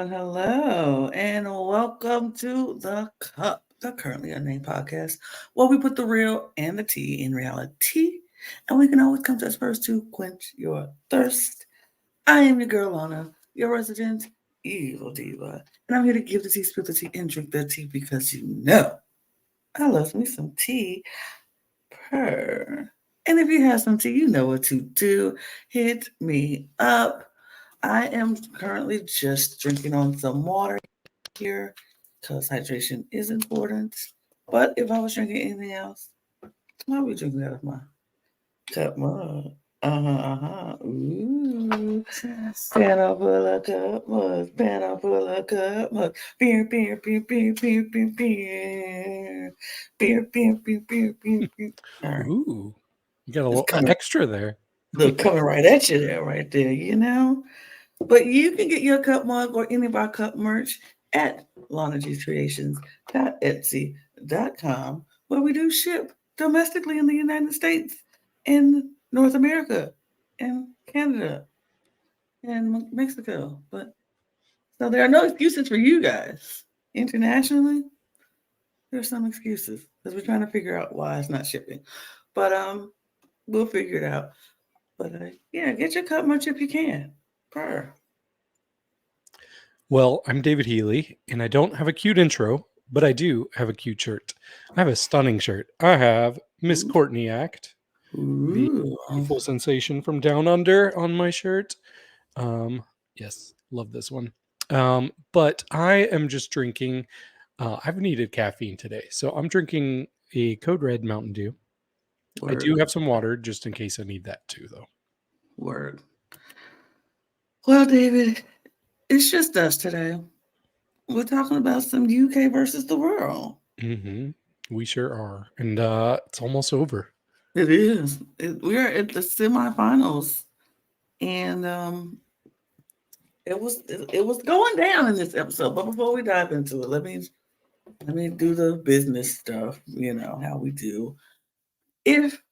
Hello, and welcome to The Cup, the Currently Unnamed Podcast, where we put the real and the tea in reality, and we can always come to us first to quench your thirst. I am your girl, Lana, your resident evil diva, and I'm here to give the tea, spill the tea, and drink the tea because you know I love me some tea. Purr. And if you have some tea, you know what to do. Hit me up. I am currently just drinking on some water here because hydration is important. But if I was drinking anything else, I would be drinking out of my cup mug. Ooh. Panel full of cup mugs. Panel full of cup mugs. Beer, beer, beer, beer, beer, beer, beer. Beer, beer, beer, beer, beer, beer. All right. Ooh, you got a little extra there. Look, coming right at you there, right there, you know? But you can get your cup mug or any of our cup merch at lanagcreations.etsy.com, where we do ship domestically in the United States, in North America, and Canada, and Mexico. But so there are no excuses for you guys. Internationally, there's some excuses because we're trying to figure out why it's not shipping. But we'll figure it out. But yeah, get your cup merch if you can. Purr. Well, I'm David Healy, and I don't have a cute intro, but I do have a cute shirt. I have a stunning shirt. I have Miss Courtney Act, the full sensation from Down Under on my shirt. Yes, love this one. But I am just drinking. I've needed caffeine today, so I'm drinking a Code Red Mountain Dew. Word. I do have some water just in case I need that too, though. Word. Well, David, it's just us today. We're talking about some UK versus the world. Mm-hmm. We sure are. And it's almost over. It is. We're at the semifinals. And it was going down in this episode. But before we dive into it, let me do the business stuff, you know, how we do. If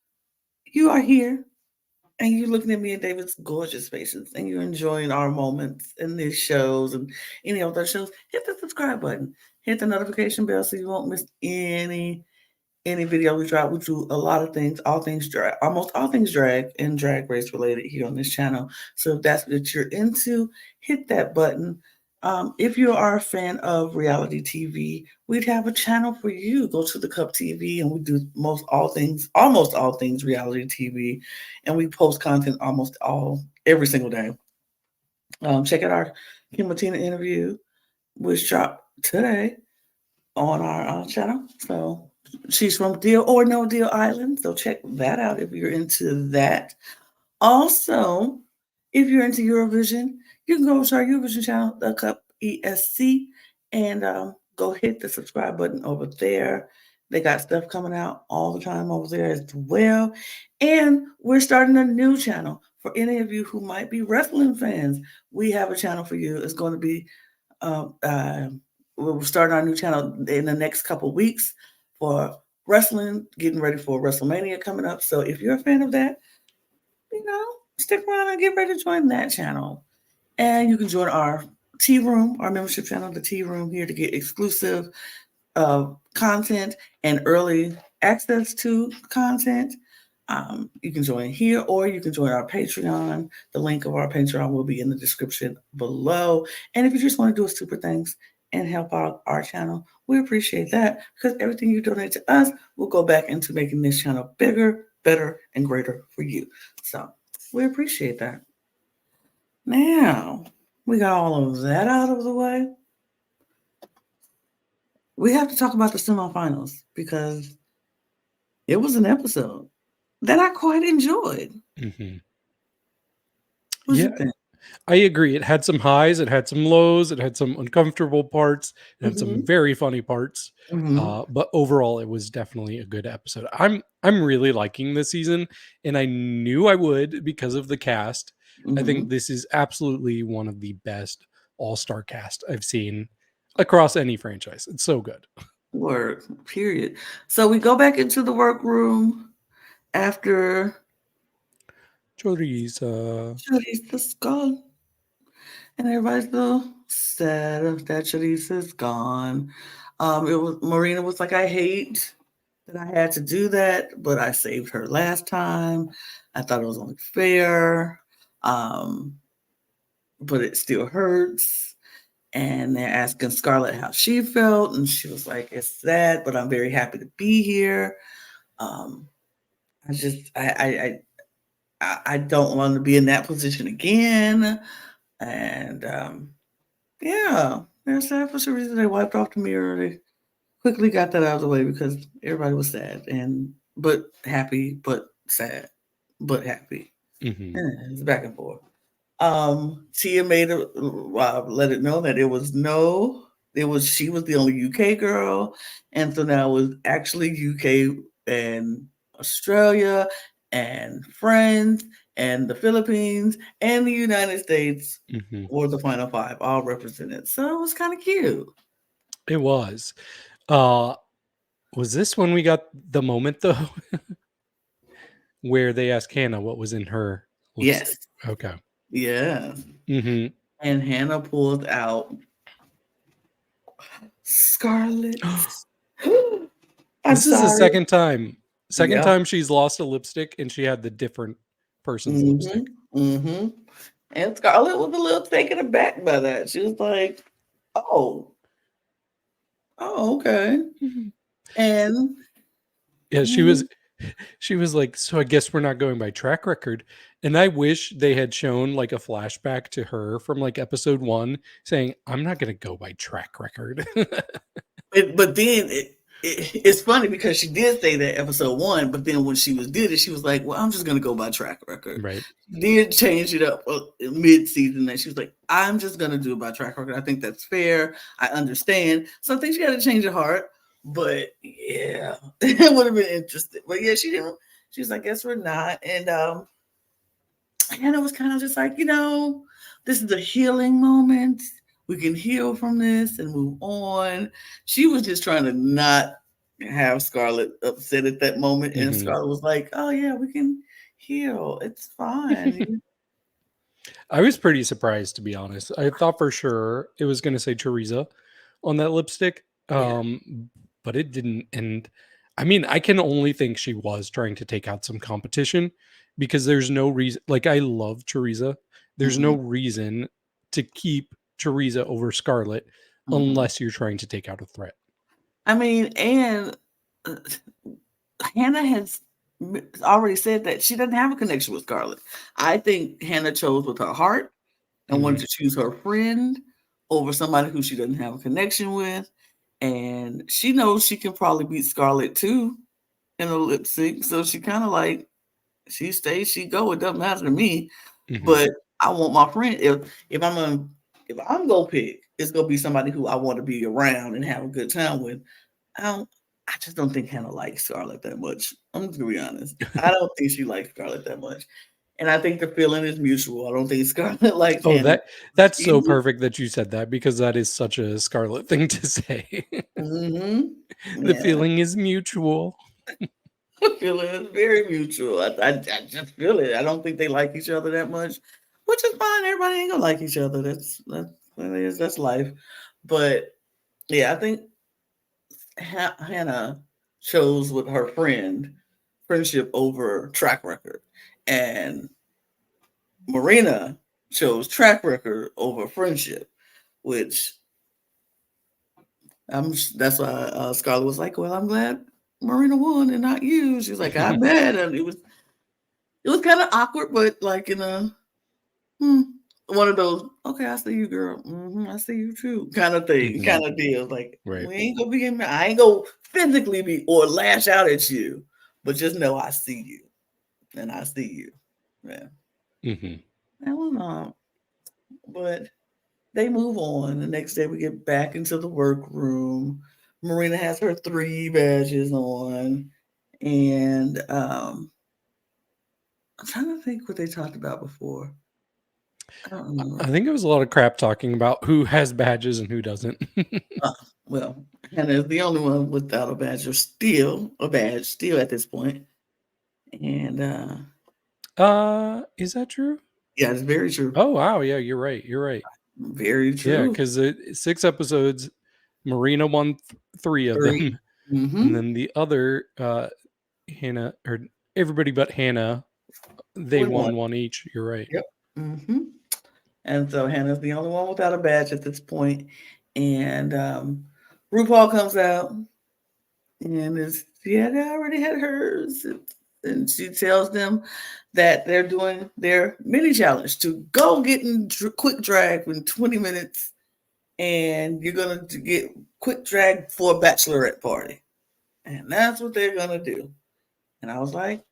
you are here and you're looking at me and David's gorgeous faces and you're enjoying our moments in these shows and any other shows, hit the subscribe button. Hit the notification bell so you won't miss any video we drop. We do a lot of things, almost all things drag and drag race related here on this channel. So if that's what you're into, hit that button. If you are a fan of reality TV, we'd have a channel for you. Go to the Cup TV, and we do almost all things reality TV, and we post content every single day. Check out our Kim Martina interview, which dropped today on our channel. So she's from Deal or No Deal Island, so check that out if you're into that. Also, if you're into Eurovision, you can go to our Eurovision channel, The Cup ESC, and go hit the subscribe button over there. They got stuff coming out all the time over there as well. And we're starting a new channel for any of you who might be wrestling fans. We have a channel for you. It's going to be, we're starting our new channel in the next couple weeks for wrestling, getting ready for WrestleMania coming up. So if you're a fan of that, you know, stick around and get ready to join that channel. And you can join our Tea Room, our membership channel, the Tea Room, here to get exclusive content and early access to content. You can join here or you can join our Patreon. The link of our Patreon will be in the description below. And if you just want to do a super thanks and help out our channel, we appreciate that because everything you donate to us will go back into making this channel bigger, better, and greater for you. So we appreciate that. Now, we got all of that out of the way. We have to talk about the semifinals because it was an episode that I quite enjoyed. Mm-hmm. What did you think? I agree. It had some highs, it had some lows, it had some uncomfortable parts, it had some Mm-hmm. very funny parts. Mm-hmm. But overall, it was definitely a good episode. I'm really liking this season, and I knew I would because of the cast. I Mm-hmm. think this is absolutely one of the best all-star cast I've seen across any franchise. It's so good. Word. Period. So we go back into the workroom after Chorizo. Charisse is gone, and everybody's so sad that Charisse is gone. It was Marina was like, I hate that I had to do that, but I saved her last time. I thought it was only fair, um, but it still hurts. And they're asking Scarlett how she felt, and she was like, "It's sad, but I'm very happy to be here. Um, I just, I don't want to be in that position again." And yeah, they're sad for some reason. They wiped off the mirror. They quickly got that out of the way because everybody was sad and but happy, but sad, but happy. Hmm. It's back and forth. Tia made it let it know that it was no, it was she was the only UK girl, and so now it was actually UK and Australia and France and the Philippines and the United States Hmm. were the final five, all represented. So it was kind of cute. It was. Uh, was this when we got the moment though, where they asked Hannah what was in her Yes, lipstick? Okay. yeah. Hmm. And Hannah pulled out Scarlet. I'm This is the sorry. second Yeah. time she's lost a lipstick, and she had the different person's Mm-hmm. lipstick. Mm-hmm. And Scarlett was a little taken aback by that. She was like, "Oh, oh, okay." Mhm. And Yeah, mm, she was like, so I guess we're not going by track record. And I wish they had shown like a flashback to her from like episode 1 saying, I'm not going to go by track record. but then it's funny because she did say that episode 1, but then when she was did it, she was like, "Well, I'm just gonna go by track record." Right. She did change it up mid season, and she was like, "I'm just gonna do it by track record. I think that's fair. I understand." So I think she had to change her heart. But yeah, it would have been interesting. But yeah, she didn't. She was like, "Guess we're not." And it was kind of just like, this is a healing moment. We can heal from this and move on. She was just trying to not have Scarlett upset at that moment. And Hmm. Scarlett was like, oh, yeah, we can heal. It's fine. I was pretty surprised, to be honest. I thought for sure it was going to say Teresa on that lipstick, Yeah. but it didn't. And I mean, I can only think she was trying to take out some competition because there's no reason. Like, I love Teresa. There's no Hmm. reason to keep Teresa over Scarlet Hmm. unless you're trying to take out a threat. I mean, and uh, Hannah has already said that she doesn't have a connection with Scarlett. I think Hannah chose with her heart and wanted Hmm. to choose her friend over somebody who she doesn't have a connection with. And she knows she can probably beat Scarlett too in a lip sync. So she kind of like, she stays, she go. It doesn't matter to me. Hmm. But I want my friend. If I'm gonna pick, it's gonna be somebody who I want to be around and have a good time with. I don't. I just don't think Hannah likes Scarlett that much. I'm just gonna be honest. I don't think she likes Scarlett that much, and I think the feeling is mutual. I don't think Scarlett likes Oh, Hannah. that's so Either. perfect that you said that because that is such a Scarlet thing to say. Mm-hmm. The Yeah, feeling is mutual. the feeling is very mutual. I just feel it. I don't think they like each other that much, which is fine. Everybody ain't gonna like each other. That's life. But yeah, I think Hannah chose with her friendship over track record, and Marina chose track record over friendship, which that's why Scarlett was like, "Well, I'm glad Marina won and not you." She's like, "I bet," and it was kind of awkward, but like in a hmm, one of those, "Okay, I see you, girl. I see you too," Mhm. kind of deal. Like Right. we ain't gonna be in. I ain't gonna physically be or lash out at you, but just know I see you and I see you. Yeah, Mhm. that was all. But they move on. The next day we get back into the workroom. Marina has her 3 badges on. And I'm trying to think what they talked about before. I don't I remember. think it was a lot of crap talking about who has badges and who doesn't. Well, Hannah is the only one without a badge, or still a badge, still at this point. And Is that true? yeah, it's very true. Oh wow, yeah, you're right. You're right. Very Yeah, true. because 6 episodes, Marina won 3 of 3. them, and Mm-hmm. then the other Hannah or everybody but Hannah, they Only one. won 1 each. You're right. Yep. Mm-hmm. And so Hannah's the only one without a badge at this point. And RuPaul comes out and she had already had hers. And she tells them that they're doing their mini challenge to go get in quick drag in 20 minutes. And you're going to get quick drag for a bachelorette party. And that's what they're going to do. And I was like,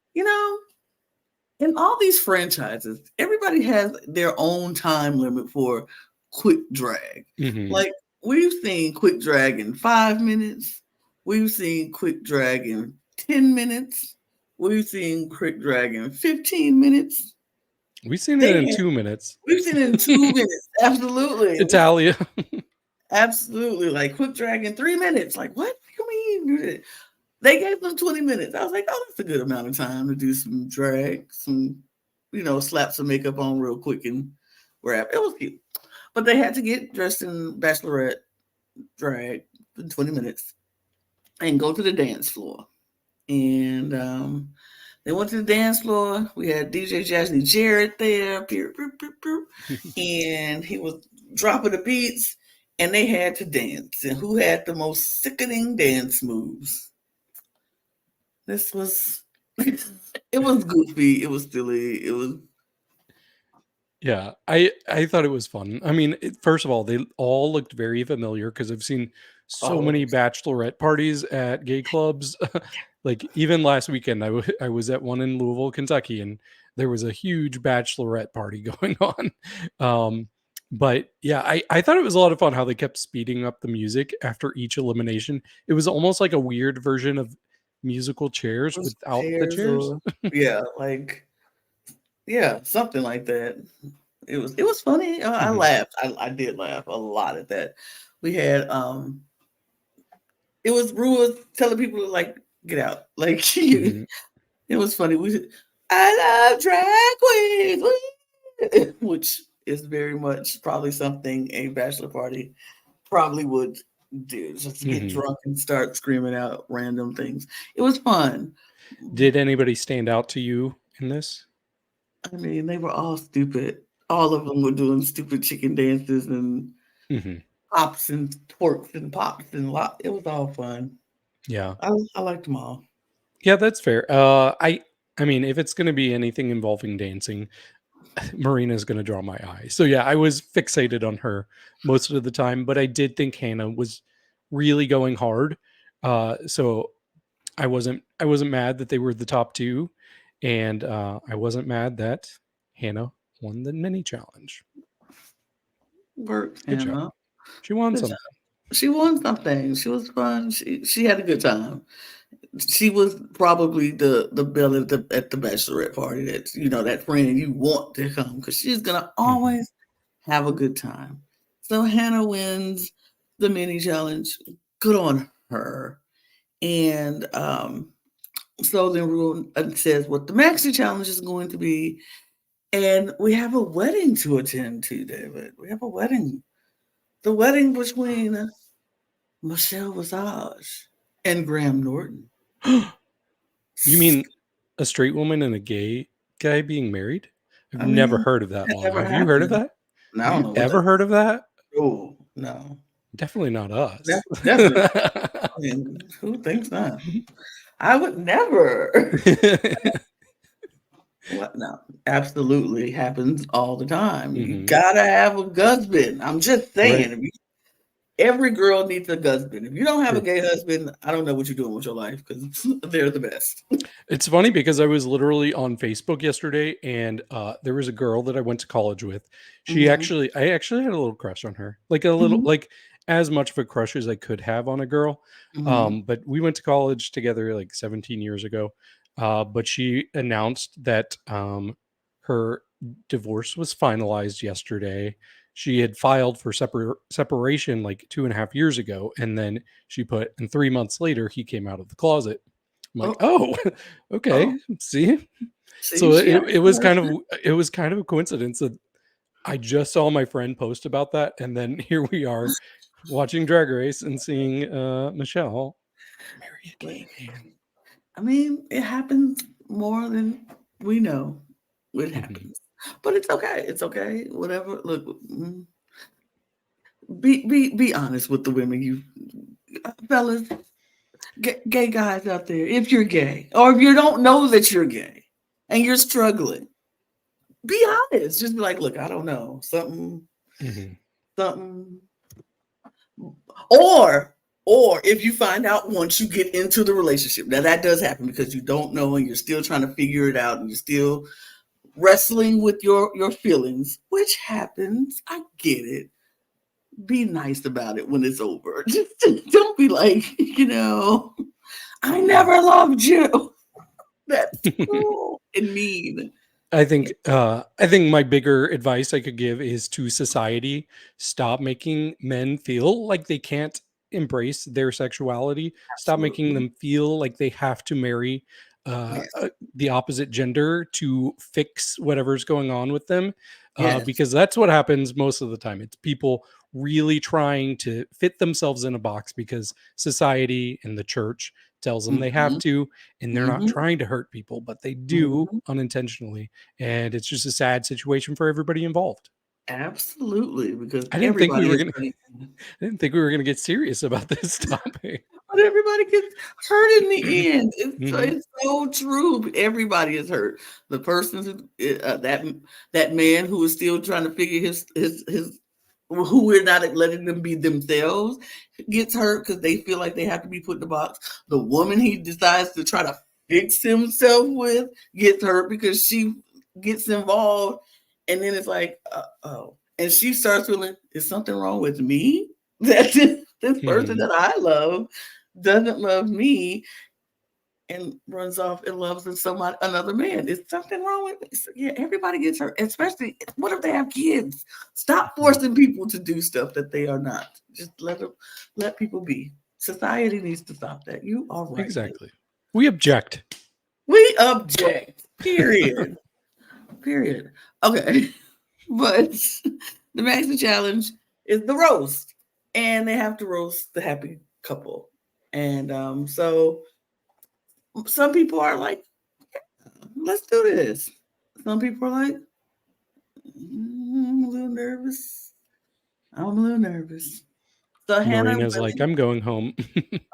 in all these franchises, everybody has their own time limit for quick drag. Mm-hmm. Like we've seen quick drag in 5 minutes, we've seen quick drag in 10 minutes, we've seen quick drag in 15 minutes. We've seen it in 2 minutes. We've seen it in 2 minutes. Absolutely. Italia. Absolutely. Like quick drag in 3 minutes. Like, what do you mean? They gave them 20 minutes. I was like, oh, that's a good amount of time to do some drag, some, slap some makeup on real quick and wrap. It was cute. But they had to get dressed in bachelorette drag in 20 minutes and go to the dance floor. And they went to the dance floor. We had DJ Jazzy Jarrett there. And he was dropping the beats. And they had to dance. And who had the most sickening dance moves? This was it was goofy, it was silly, it was Yeah, I thought it was fun. I mean, first of all, they all looked very familiar because I've seen so all of many it. bachelorette parties at gay clubs. Like even last weekend, I was at one in Louisville, Kentucky, and there was a huge bachelorette party going on. But yeah, I thought it was a lot of fun how they kept speeding up the music after each elimination. It was almost like a weird version of musical chairs Those without the chairs chairs. or something like that. It was funny. I Mhm, laughed. I did laugh a lot at that. We had it was Rua telling people to like get out. Like mhm. it was funny. I love drag queens, which is very much probably something a bachelor party probably would do, just get Mhm. drunk and start screaming out random things. It was fun. Did anybody stand out to you in this? I mean, they were all stupid. All of them were doing stupid chicken dances and Mhm. pops and twerks and pops and lot. It was all fun. Yeah. I liked them all. Yeah, that's fair. I mean, if it's gonna be anything involving dancing, Marina's gonna draw my eye. So yeah, I was fixated on her most of the time, but I did think Hannah was really going hard. So I wasn't mad that they were the top 2, and I wasn't mad that Hannah won the mini challenge. Worked, Good job. Hannah. She won Good job. something. She won something. She was fun. She had a good time. She was probably the belle at the bachelorette party. That that friend you want to come because she's gonna Mhm. always have a good time. So Hannah wins the mini challenge. Good on her. And so then Ruben says what the maxi challenge is going to be. And we have a wedding to attend to, David. We have a wedding. The wedding between Michelle Visage and Graham Norton. You mean a straight woman and a gay guy being married? I've I never mean, heard of that that one. never Have you heard of happened. that? And I Have don't you know what that ever heard of that? oh no. Definitely not us. Definitely not. I mean, who thinks that? I would never. What no, absolutely happens all the time. You Mhm. gotta have a husband. I'm just Right. saying. every girl needs a husband. If you don't have a gay husband, I don't know what you're doing with your life because they're the best. It's funny because I was literally on Facebook yesterday, and there was a girl that I went to college with. Mm-hmm. I actually had a little crush on her, like a little, Mm-hmm. like as much of a crush as I could have on a girl. Mm-hmm. But we went to college together like 17 years ago. But she announced that her divorce was finalized yesterday. She had filed for separation like 2.5 years ago, and then she put, and 3 months later, he came out of the closet. I'm like, Oh, oh, okay. oh, See, see, so she it was actually. kind of a coincidence that I just saw my friend post about that, and then here we are watching Drag Race and seeing Michelle marry a But, gay man. I mean, it happens more than we know. It Mhm. happens, but it's okay. It's okay. Whatever. Look, be honest with the women, you fellas, gay guys out there. If you're gay, or if you don't know that you're gay, and you're struggling, be honest. Just be like, look, I don't know, Mhm. something, or or if you find out once you get into the relationship, now that does happen because you don't know and you're still trying to figure it out and you're still wrestling with your feelings, which happens. I get it. Be nice about it when it's over. Just don't be like, I never loved you. That's cruel and mean. I think my bigger advice I could give is to society: stop making men feel like they can't embrace their sexuality. Stop making Absolutely. them feel like they have to marry Yes. the opposite gender to fix whatever's going on with them, Yes. because that's what happens most of the time. It's people really trying to fit themselves in a box because society and the church tells them they have Hmm. to, and they're not Hmm. trying to hurt people, but they do Hmm. unintentionally, and it's just a sad situation for everybody involved. Absolutely. Because I didn't think we everybody were is gonna hurting. I didn't think we were gonna get serious about this topic. But everybody gets hurt in the end. Mhm. It's so true. Everybody is hurt. The person that man who is still trying to figure his who we're not letting them be themselves gets hurt because they feel like they have to be put in the box. The woman he decides to try to fix himself with gets hurt because she gets involved, and then it's like, oh, and she starts feeling, is something wrong with me? That this person Mhm. that I love doesn't love me and runs off and loves somebody another man. Is something wrong with me? So, yeah, everybody gets hurt, especially what if they have kids? Stop Mhm. forcing people to do stuff that they are not. Just let people be. Society needs to stop that. You are right. Exactly. We object. We object. Period. Period. Okay. But the maxi challenge is the roast. And they have to roast the happy couple. And so some people are like, let's do this. Some people are like, I'm a little nervous. I'm a little nervous. So Hannah Marina's like, really, "I'm going home."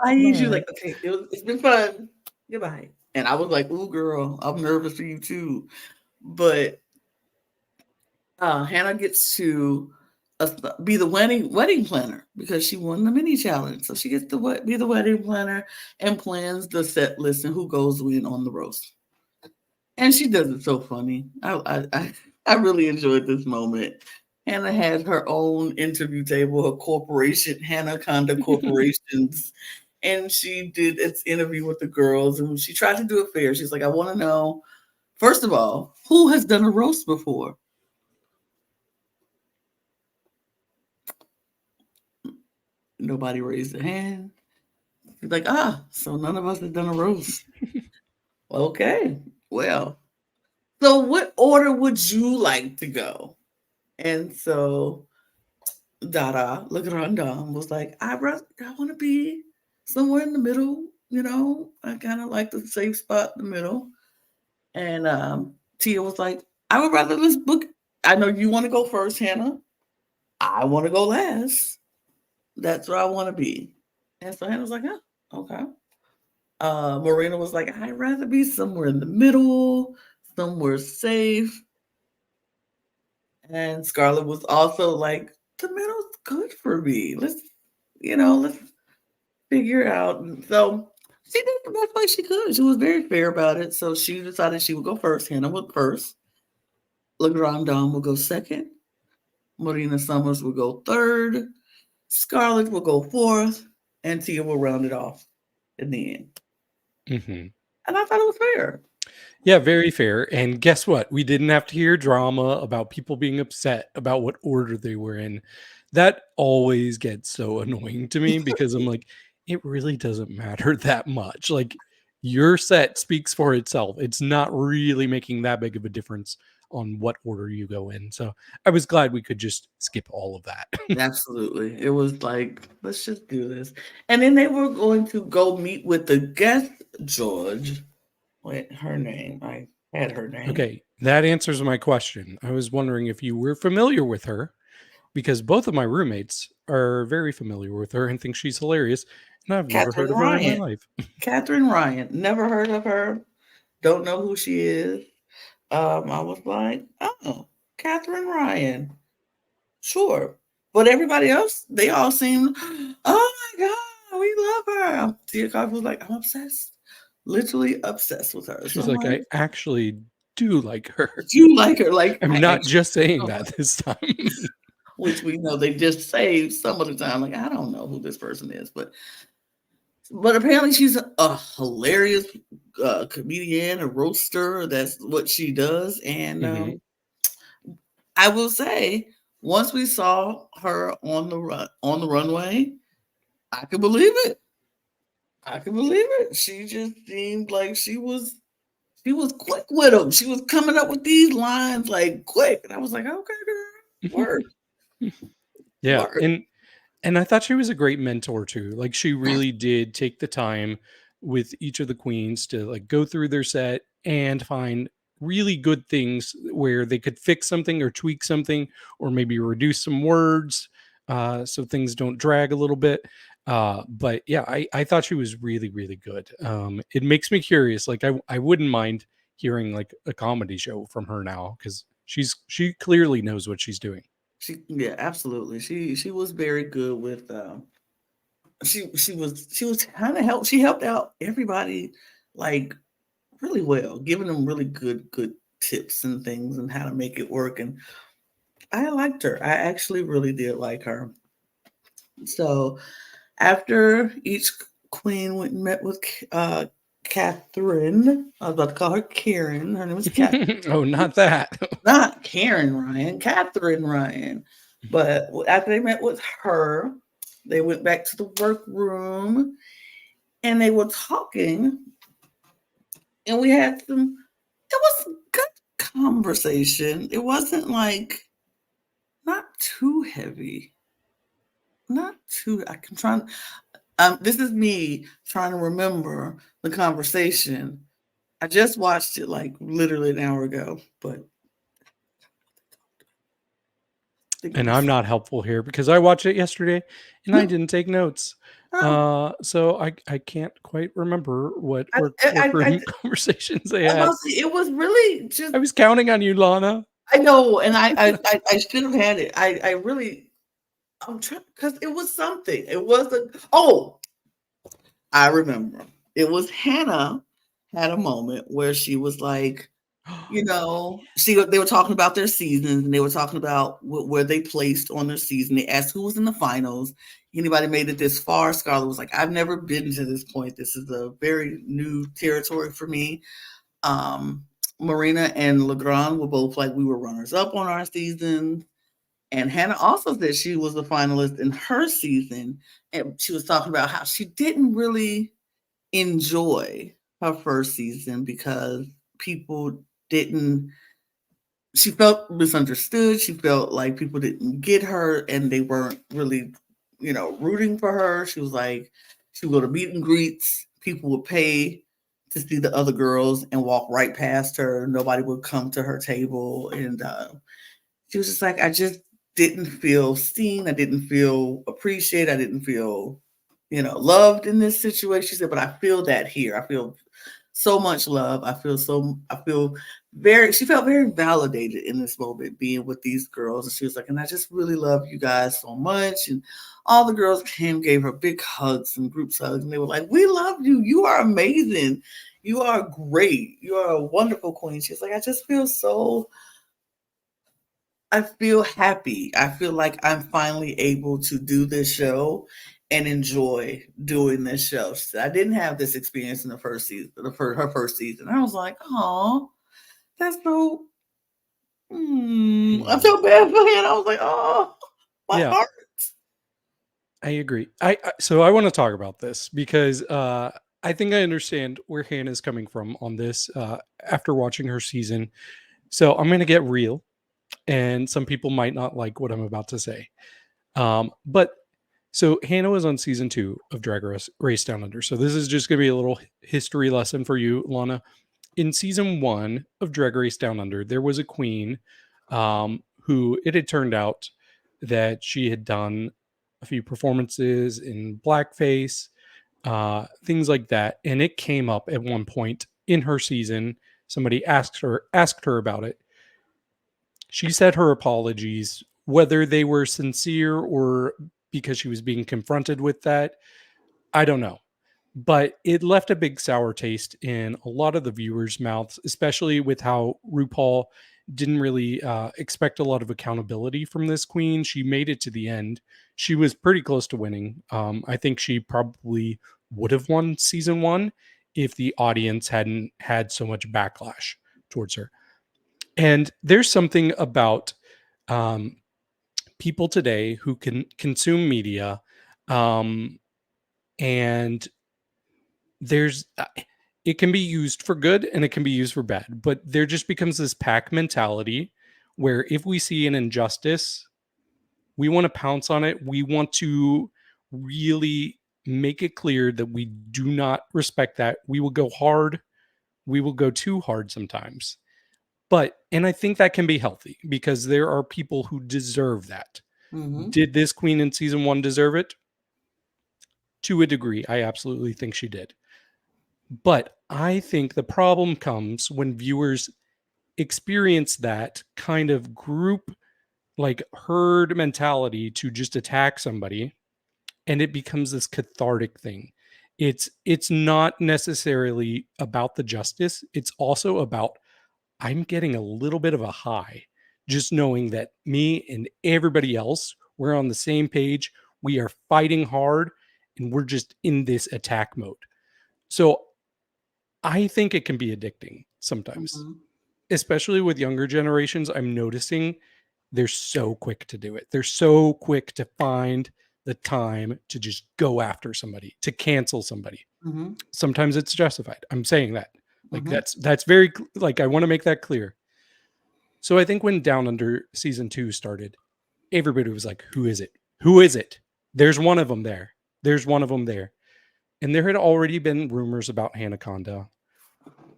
I usually Bye. like, okay, it's been fun. Goodbye. And I was like, ooh, girl, I'm nervous for you too. But Hannah gets to be the wedding planner because she won the mini challenge. So she gets to be the wedding planner and plans the set list and who goes in on the roast. And she does it so funny. I really enjoyed this moment. Hannah had her own interview table, her corporation, Hannah Conda Corporations, and she did its interview with the girls. And she tried to do it fair. She's like, I want to know, first of all, who has done a roast before? Nobody raised their hand. She's like, so none of us have done a roast. Okay, well, so what order would you like to go? And so Dada, look at Grande Dame, was like, I want to be somewhere in the middle. I kind of like the safe spot in the middle. And Tia was like, I would rather this book. I know you want to go first, Hannah. I want to go last. That's where I want to be. And so Hannah was like, okay. Marina was like, I'd rather be somewhere in the middle, somewhere safe. And Scarlet was also like, the middle's good for me. Let's let's figure it out. And so she did the best way she could. She was very fair about it. So she decided she would go first. Hannah went first. Le Grande Dame will go second. Marina Summers will go third. Scarlet will go fourth. And Tia will round it off in the end. Mm-hmm. And I thought it was fair. Yeah, very fair. And guess what? We didn't have to hear drama about people being upset about what order they were in. That always gets so annoying to me because I'm like, it really doesn't matter that much. Like, your set speaks for itself. It's not really making that big of a difference on what order you go in. So I was glad we could just skip all of that. Absolutely. It was like, let's just do this. And then they were going to go meet with the guest judge. Wait, her name. I had her name. Okay, that answers my question. I was wondering if you were familiar with her because both of my roommates are very familiar with her and think she's hilarious. And I've never heard Catherine of her in my Ryan. life. Catherine Ryan. Never heard of her. Don't know who she is. I was like, oh, Catherine Ryan. Sure. But everybody else, they all seemed, oh my God, we love her. Tia Kofi was like, I'm obsessed. Literally obsessed with her. So She's I'm like, I actually do like her. you like her. Like, I'm I not actually just saying know that her. this time. Which we know they just say some of the time. Like, I don't know who this person is, but apparently she's a hilarious comedian, a roaster. That's what she does. And Mhm. I will say, once we saw her on the runway, I could believe it. I could believe it. She just seemed like she was quick with them. She was coming up with these lines like quick, and I was like, okay, girl, work, Yeah, work. and I thought she was a great mentor too. Like, she really did take the time with each of the queens to like go through their set and find really good things where they could fix something or tweak something or maybe reduce some words so things don't drag a little bit. But yeah, I thought she was really, really good. It makes me curious. Like, I wouldn't mind hearing like a comedy show from her now because she clearly knows what she's doing. Yeah, absolutely. She was very good with she was kind of she helped out everybody like really well, giving them really good tips and things and how to make it work. And I liked her. I actually really did like her. So after each queen went and met with Catherine, I was about to call her Karen. Her name was Catherine. Oh, not that. Not Karen Ryan, Catherine Ryan. But after they met with her, they went back to the workroom and they were talking. And we had it was good conversation. It wasn't like, not too heavy. Not too, I can try. This is me trying to remember the conversation. I just watched it like literally an hour ago, but I think it And was I'm not helpful here because I watched it yesterday and I didn't take notes. oh, So I can't quite remember what I, workroom conversations they I had. must say, it was really just, I was counting on you, Lana. I know, and I should have had it. I really, I'm trying because it was something. It wasn't. Oh, I remember. It was Hannah had a moment where she was like, they were talking about their seasons and they were talking about where they placed on their season. They asked who was in the finals. Anybody made it this far? Scarlett was like, I've never been to this point. This is a very new territory for me. Marina and Legrand were both like, we were runners up on our season. And Hannah also said she was a finalist in her season. And she was talking about how she didn't really enjoy her first season because people didn't, she felt misunderstood. She felt like people didn't get her and they weren't really, rooting for her. She was like, she would go to meet and greets. People would pay to see the other girls and walk right past her. Nobody would come to her table. And she was just like, I just didn't feel seen. I didn't feel appreciated. I didn't feel, loved in this situation. She said, but I feel that here. I feel so much love. I feel she felt very validated in this moment being with these girls. And she was like, and I just really love you guys so much. And all the girls came, gave her big hugs and groups hugs. And they were like, we love you. You are amazing. You are great. You are a wonderful queen. She's like, I just feel so, I feel happy. I feel like I'm finally able to do this show and enjoy doing this show. She said, I didn't have this experience in the first season, her first season. I was like, oh, that's so, I felt bad for him. I was like, oh, my Yeah, heart. I agree. So I want to talk about this because I think I understand where Hannah's coming from on this after watching her season. So I'm going to get real, and some people might not like what I'm about to say. But so Hannah was on season 2 of Drag Race Down Under. So this is just going to be a little history lesson for you, Lana. In season 1 of Drag Race Down Under, there was a queen who it had turned out that she had done a few performances in blackface, things like that. And it came up at one point in her season. Somebody asked her about it. She said her apologies, whether they were sincere or because she was being confronted with that, I don't know. But it left a big sour taste in a lot of the viewers' mouths, especially with how RuPaul didn't really expect a lot of accountability from this queen. She made it to the end. She was pretty close to winning. I think she probably would have won season 1 if the audience hadn't had so much backlash towards her. And there's something about um, people today who can consume media, and there's it can be used for good and it can be used for bad, but there just becomes this pack mentality where if we see an injustice, we want to pounce on it. We want to really make it clear that we do not respect that. We will go hard. We will go too hard sometimes. And I think that can be healthy because there are people who deserve that. Mm-hmm. Did this queen in season 1 deserve it? To a degree, I absolutely think she did. But I think the problem comes when viewers experience that kind of group, like herd mentality to just attack somebody, and it becomes this cathartic thing. It's not necessarily about the justice. It's also about I'm getting a little bit of a high just knowing that me and everybody else, we're on the same page. We are fighting hard and we're just in this attack mode. So I think it can be addicting sometimes, Mm-hmm. especially with younger generations. I'm noticing they're so quick to do it. They're so quick to find the time to just go after somebody, to cancel somebody. Mm-hmm. Sometimes it's justified. I'm saying that. Like Mm-hmm. that's very like I want to make that clear. So I think when Down Under season 2 started, everybody was like, "Who is it? Who is it? There's one of them there. There's one of them there." And there had already been rumors about Hannah Conda,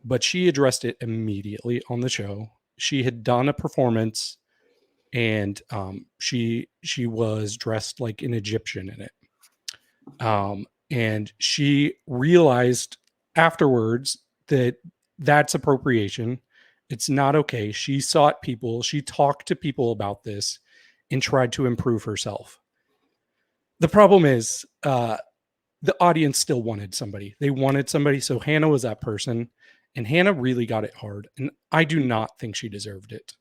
but she addressed it immediately on the show. She had done a performance, and she was dressed like an Egyptian in it. And she realized afterwards that that's appropriation. It's not okay. She talked to people about this and tried to improve herself. The problem is the audience still wanted somebody. They wanted somebody. So Hannah was that person. And Hannah really got it hard. And I do not think she deserved it.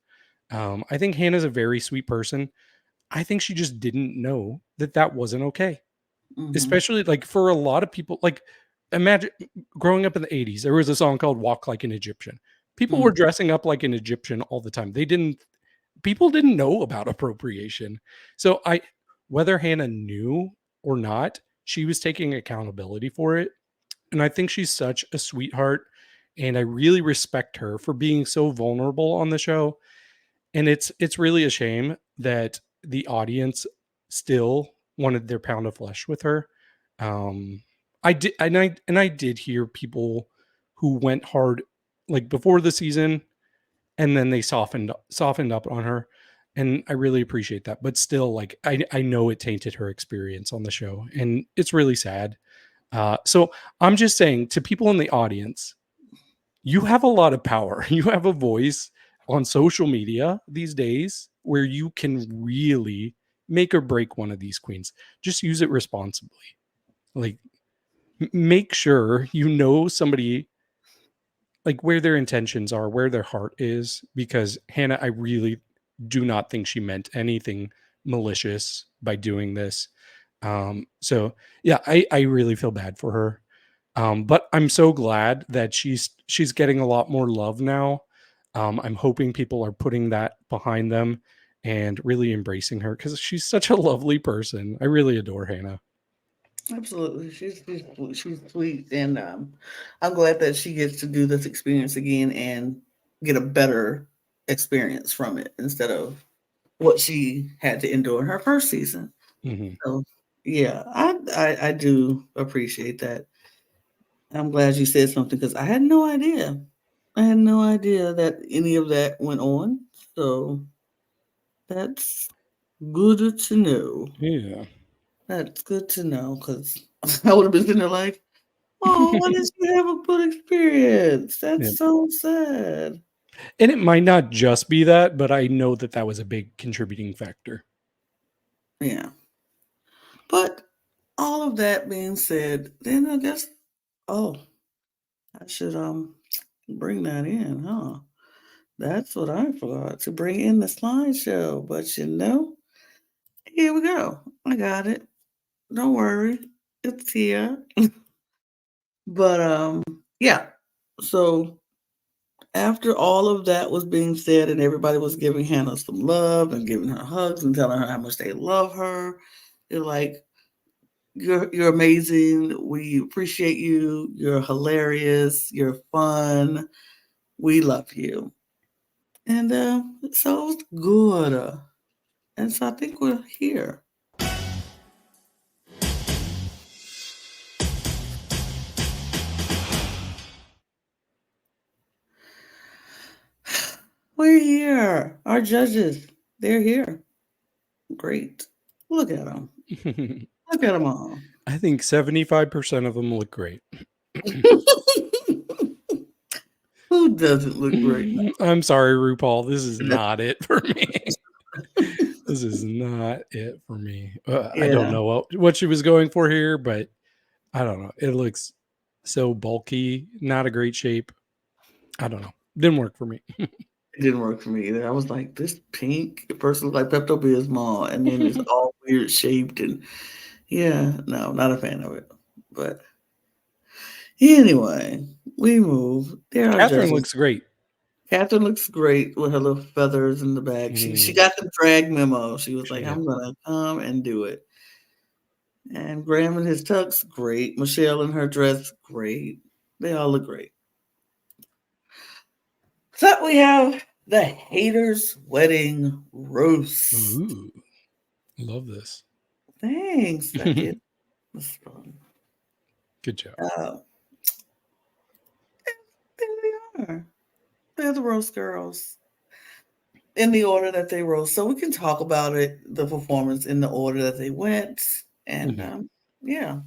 I think Hannah's a very sweet person. I think she just didn't know that that wasn't okay. Mm-hmm. Especially like for a lot of people, like imagine growing up in the 80s, there was a song called Walk Like an Egyptian. People were dressing up like an Egyptian all the time. People didn't know about appropriation. So whether Hannah knew or not, she was taking accountability for it. And I think she's such a sweetheart. And I really respect her for being so vulnerable on the show. And it's really a shame that the audience still wanted their pound of flesh with her. I did hear people who went hard like before the season, and then they softened up on her, and I really appreciate that. But still, like I know it tainted her experience on the show, and it's really sad. So I'm just saying to people in the audience, you have a lot of power. You have a voice on social media these days where you can really make or break one of these queens. Just use it responsibly. Like, make sure you know somebody, like, where their intentions are, where their heart is, because Hannah, I really do not think she meant anything malicious by doing this. So yeah, I really feel bad for her. But I'm so glad that she's getting a lot more love now. I'm hoping people are putting that behind them and really embracing her because she's such a lovely person. I really adore Hannah. Absolutely, she's sweet, and I'm glad that she gets to do this experience again and get a better experience from it instead of what she had to endure in her first season. Hmm. So, yeah, I do appreciate that. I'm glad you said something because I had no idea. I had no idea that any of that went on. So that's good to know. Yeah. That's good to know because I would have been sitting there like, oh, why did you have a good experience? Yeah. That's so sad. And it might not just be that, but I know that that was a big contributing factor. Yeah. But all of that being said, then I guess, oh, I should bring that in, huh? That's what I forgot to bring in the slideshow. But here we go. I got it. Don't worry. It's here. But yeah. So after all of that was being said and everybody was giving Hannah some love and giving her hugs and telling her how much they love her, they're like, you're amazing. We appreciate you. You're hilarious. You're fun. We love you. And so it was good. And so I think we're here. We're here. Our judges, they're here. Great. Look at them. Look at them all. I think 75% of them look great. Who doesn't look great? I'm sorry, RuPaul. This is not it for me. This is not it for me. I don't Yeah, know what she was going for here, but I don't know. It looks so bulky, not a great shape. I don't know. Didn't work for me. it didn't work for me either. I was like, this pink person looks like Pepto Bismol, and then it's all weird shaped, and yeah, no, not a fan of it. But anyway, we move. There are Catherine judges. looks great. Catherine looks great with her little feathers in the back. She Mm, got the drag memo. She was like, yeah. I'm gonna come and do it. And Graham in his tux, great. Michelle in her dress, great. They all look great. So we have the haters wedding roast. Ooh, love this. Thanks. I did. Good This is fun. job. There they are. They're the roast girls in the order that they roast. So we can talk about it, the performance in the order that they went. And Mhm. yeah.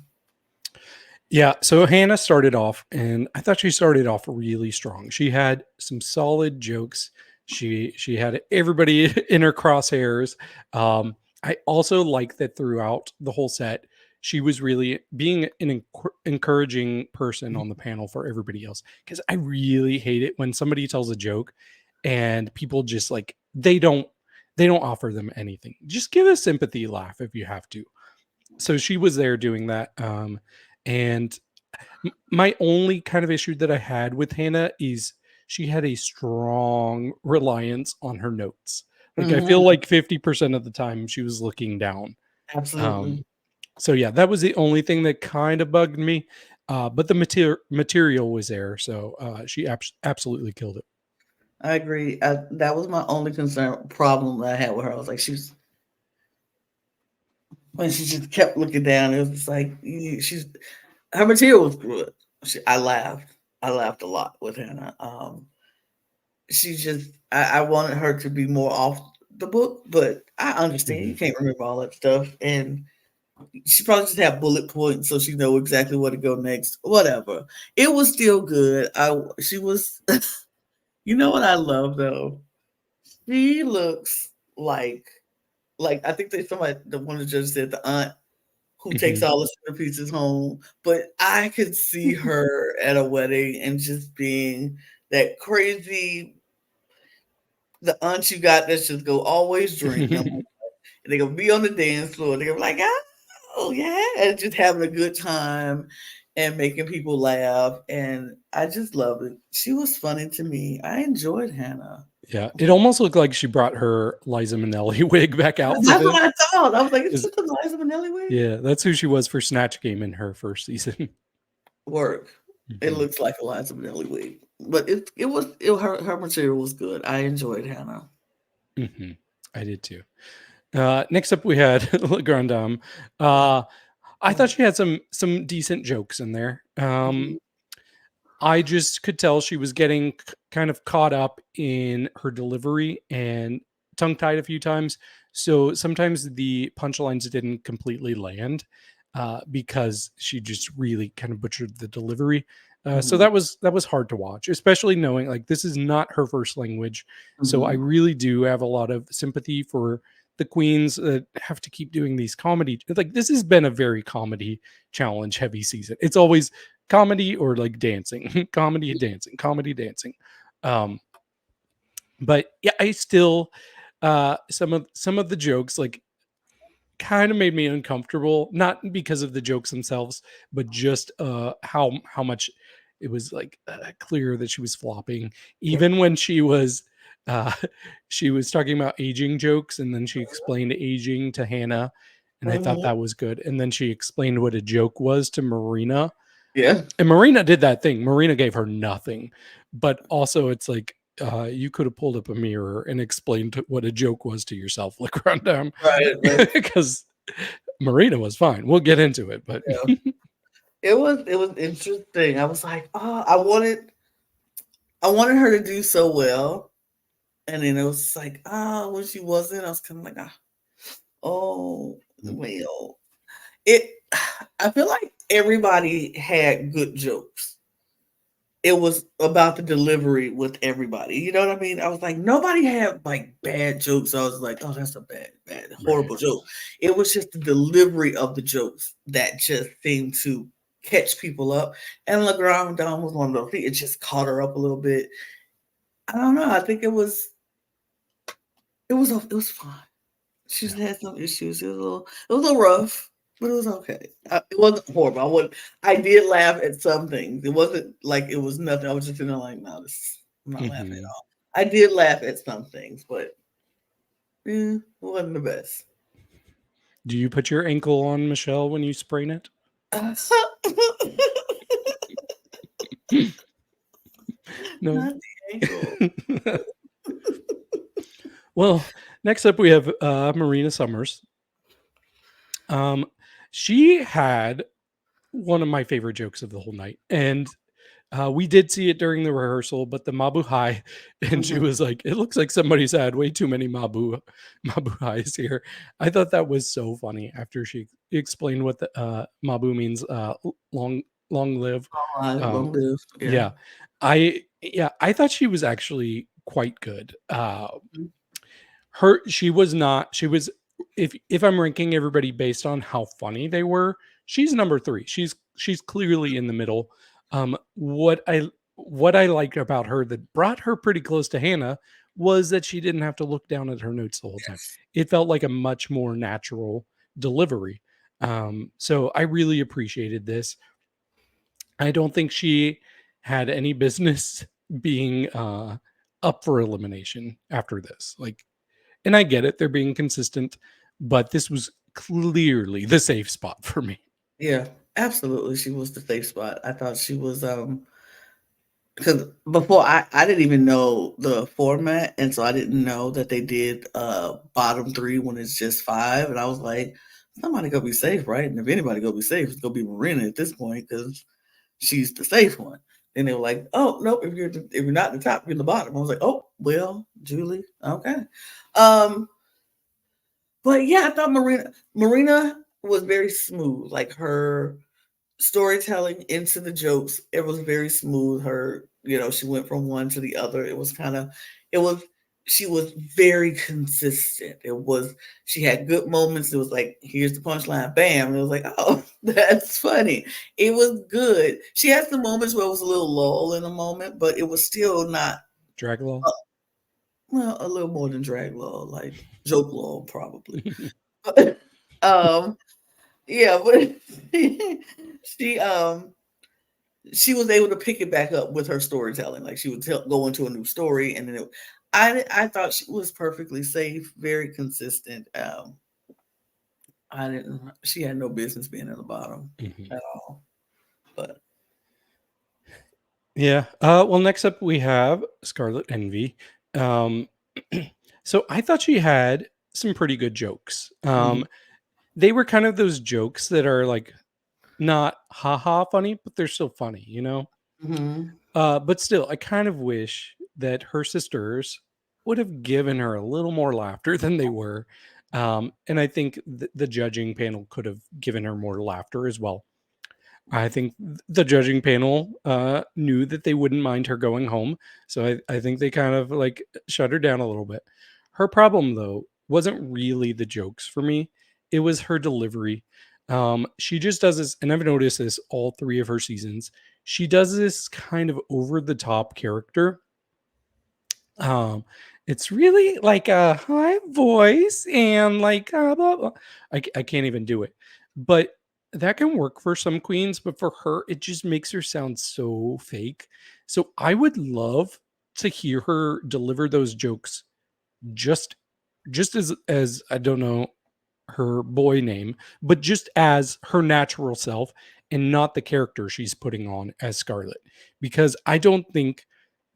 Yeah, so Hannah started off, and I thought she started off really strong. She had some solid jokes. She had everybody in her crosshairs. I also like that throughout the whole set, she was really being an encouraging person on the panel for everybody else. Because I really hate it when somebody tells a joke and people just like they don't offer them anything. Just give a sympathy laugh if you have to. So she was there doing that. And my only kind of issue that I had with Hannah is she had a strong reliance on her notes. Like I feel Mhm. like 50% of the time she was looking down. Absolutely. Um, so yeah, that was the only thing that kind of bugged me. But the material was there, so she absolutely killed it. I agree. That was my only concern problem that I had with her. I was like, when she just kept looking down, it was just like she's her material was good. I laughed. I laughed a lot with Hannah. She just I wanted her to be more off the book, but I understand you Mhm. can't remember all that stuff. And She probably just had bullet points so she know exactly where to go next. Whatever. It was still good. She was you know what I love though? She looks like I think they somebody the one of the judges said the aunt who takes Mhm. all the centerpieces home. But I could see her at a wedding and just being that crazy the aunt you got that's just go always drink. And they're gonna be on the dance floor. They're gonna be like, oh yeah, and just having a good time and making people laugh. And I just love it. She was funny to me. I enjoyed Hannah. Yeah, it almost looked like she brought her Liza Minnelli wig back out for That's what this. I thought. I was like, is 'Cause this the Liza Minnelli wig? yeah, that's who she was for Snatch Game in her first season. Work. It Mhm, looks like a Liza Minnelli wig. But her material was good. I enjoyed Hannah. mhm. I did too. Next up, we had La Grande Dame. Uh, I thought Oh, she had some decent jokes in there. mhm, I just could tell she was getting kind of caught up in her delivery and tongue tied a few times. So sometimes the punchlines didn't completely land because she just really kind of butchered the delivery. So mhm, that was hard to watch, especially knowing like this is not her first language. So I mhm, really do have a lot of sympathy for the queens that have to keep doing these comedy. Like this has been a very comedy challenge heavy season. It's always comedy or like dancing, comedy, dancing, comedy, dancing. Um, but yeah, I still some of the jokes like kind of made me uncomfortable, not because of the jokes themselves, but just how much it was like clear that she was flopping, yeah, even when uh she was talking about aging jokes and then she explained aging to Hannah, and I thought mhm, that was good. And then she explained what a joke was to Marina, yeah. and Marina did that thing. Marina gave her nothing. But also it's like you could have pulled up a mirror and explained what a joke was to yourself, like rundown. Right, right. Because Marina was fine. We'll get into it, but Yeah. It was interesting. I was like, oh, I wanted her to do so well. And then it was like, when she wasn't, I was kind of like, oh, well. It I feel like everybody had good jokes. It was about the delivery with everybody. You know what I mean? I was like, nobody had like bad jokes. I was like, oh, that's a bad, right. horrible joke. It was just the delivery of the jokes that just seemed to catch people up. And LeGrand Dom was one of those. It just caught her up a little bit. I don't know. I think it was fine. She just Yeah. had some issues. It was a little rough, but it was okay. It wasn't horrible. I did laugh at some things. It wasn't like it was nothing. I was just feeling like, no, I'm not laughing at Mhm. all. I did laugh at some things, but it wasn't the best. Do you put your ankle on Michelle when you sprain it? No. Not the ankle. Well, next up we have Marina Summers. Um, she had one of my favorite jokes of the whole night, and we did see it during the rehearsal, but the Mabu High, and she Mhm. was like, "It looks like somebody's had way too many Mabu Highs here." I thought that was so funny after she explained what the Mabu means, long live. Long Um, live. Yeah. yeah, I thought she was actually quite good. She was not. She was, if I'm ranking everybody based on how funny they were, she's number 3. She's clearly in the middle. What I liked about her that brought her pretty close to Hannah was that she didn't have to look down at her notes the whole time. Yes. It felt like a much more natural delivery. So I really appreciated this. I don't think she had any business being up for elimination after this. Like, and I get it, they're being consistent, but this was clearly the safe spot for me. Yeah. Absolutely. She was the safe spot. I thought she was because before I didn't even know the format, and so I didn't know that they did bottom three when it's just five, and I was like, somebody gonna be safe, right? And if anybody gonna be safe, it's gonna be Marina at this point because she's the safe one. Then they were like, oh nope, if you're not in the top, you're in the bottom. I was like, oh well, Julie, okay. Um, but yeah, I thought Marina. was very smooth. Like her storytelling into the jokes, it was very smooth. Her, she went from one to the other. It was, she was very consistent. She had good moments. It was like, here's the punchline, bam. And it was like, oh, that's funny. It was good. She had some moments where it was a little lull in a moment, but it was still not, Drag law. well, a little more than drag lull, like joke lull, probably. But, yeah, but she, she was able to pick it back up with her storytelling. Like she would go into a new story, and then I thought she was perfectly safe, very consistent. I didn't. She had no business being at the bottom at all. But Yeah. Well, next up we have Scarlet Envy. So I thought she had some pretty good jokes. They were kind of those jokes that are like not haha funny, but they're still funny, mm-hmm. But still, I kind of wish that her sisters would have given her a little more laughter than they were. And I think the judging panel could have given her more laughter as well. I think the judging panel knew that they wouldn't mind her going home. So I think they kind of like shut her down a little bit. Her problem, though, wasn't really the jokes for me, it was her delivery. She just does this, and I've noticed this all three of her seasons. She does this kind of over the top character. Um, it's really like a high voice and like blah, blah. I can't even do it, but that can work for some queens. But for her, it just makes her sound so fake. So I would love to hear her deliver those jokes just as I don't know her boy name, but just as her natural self and not the character she's putting on as Scarlet. Because I don't think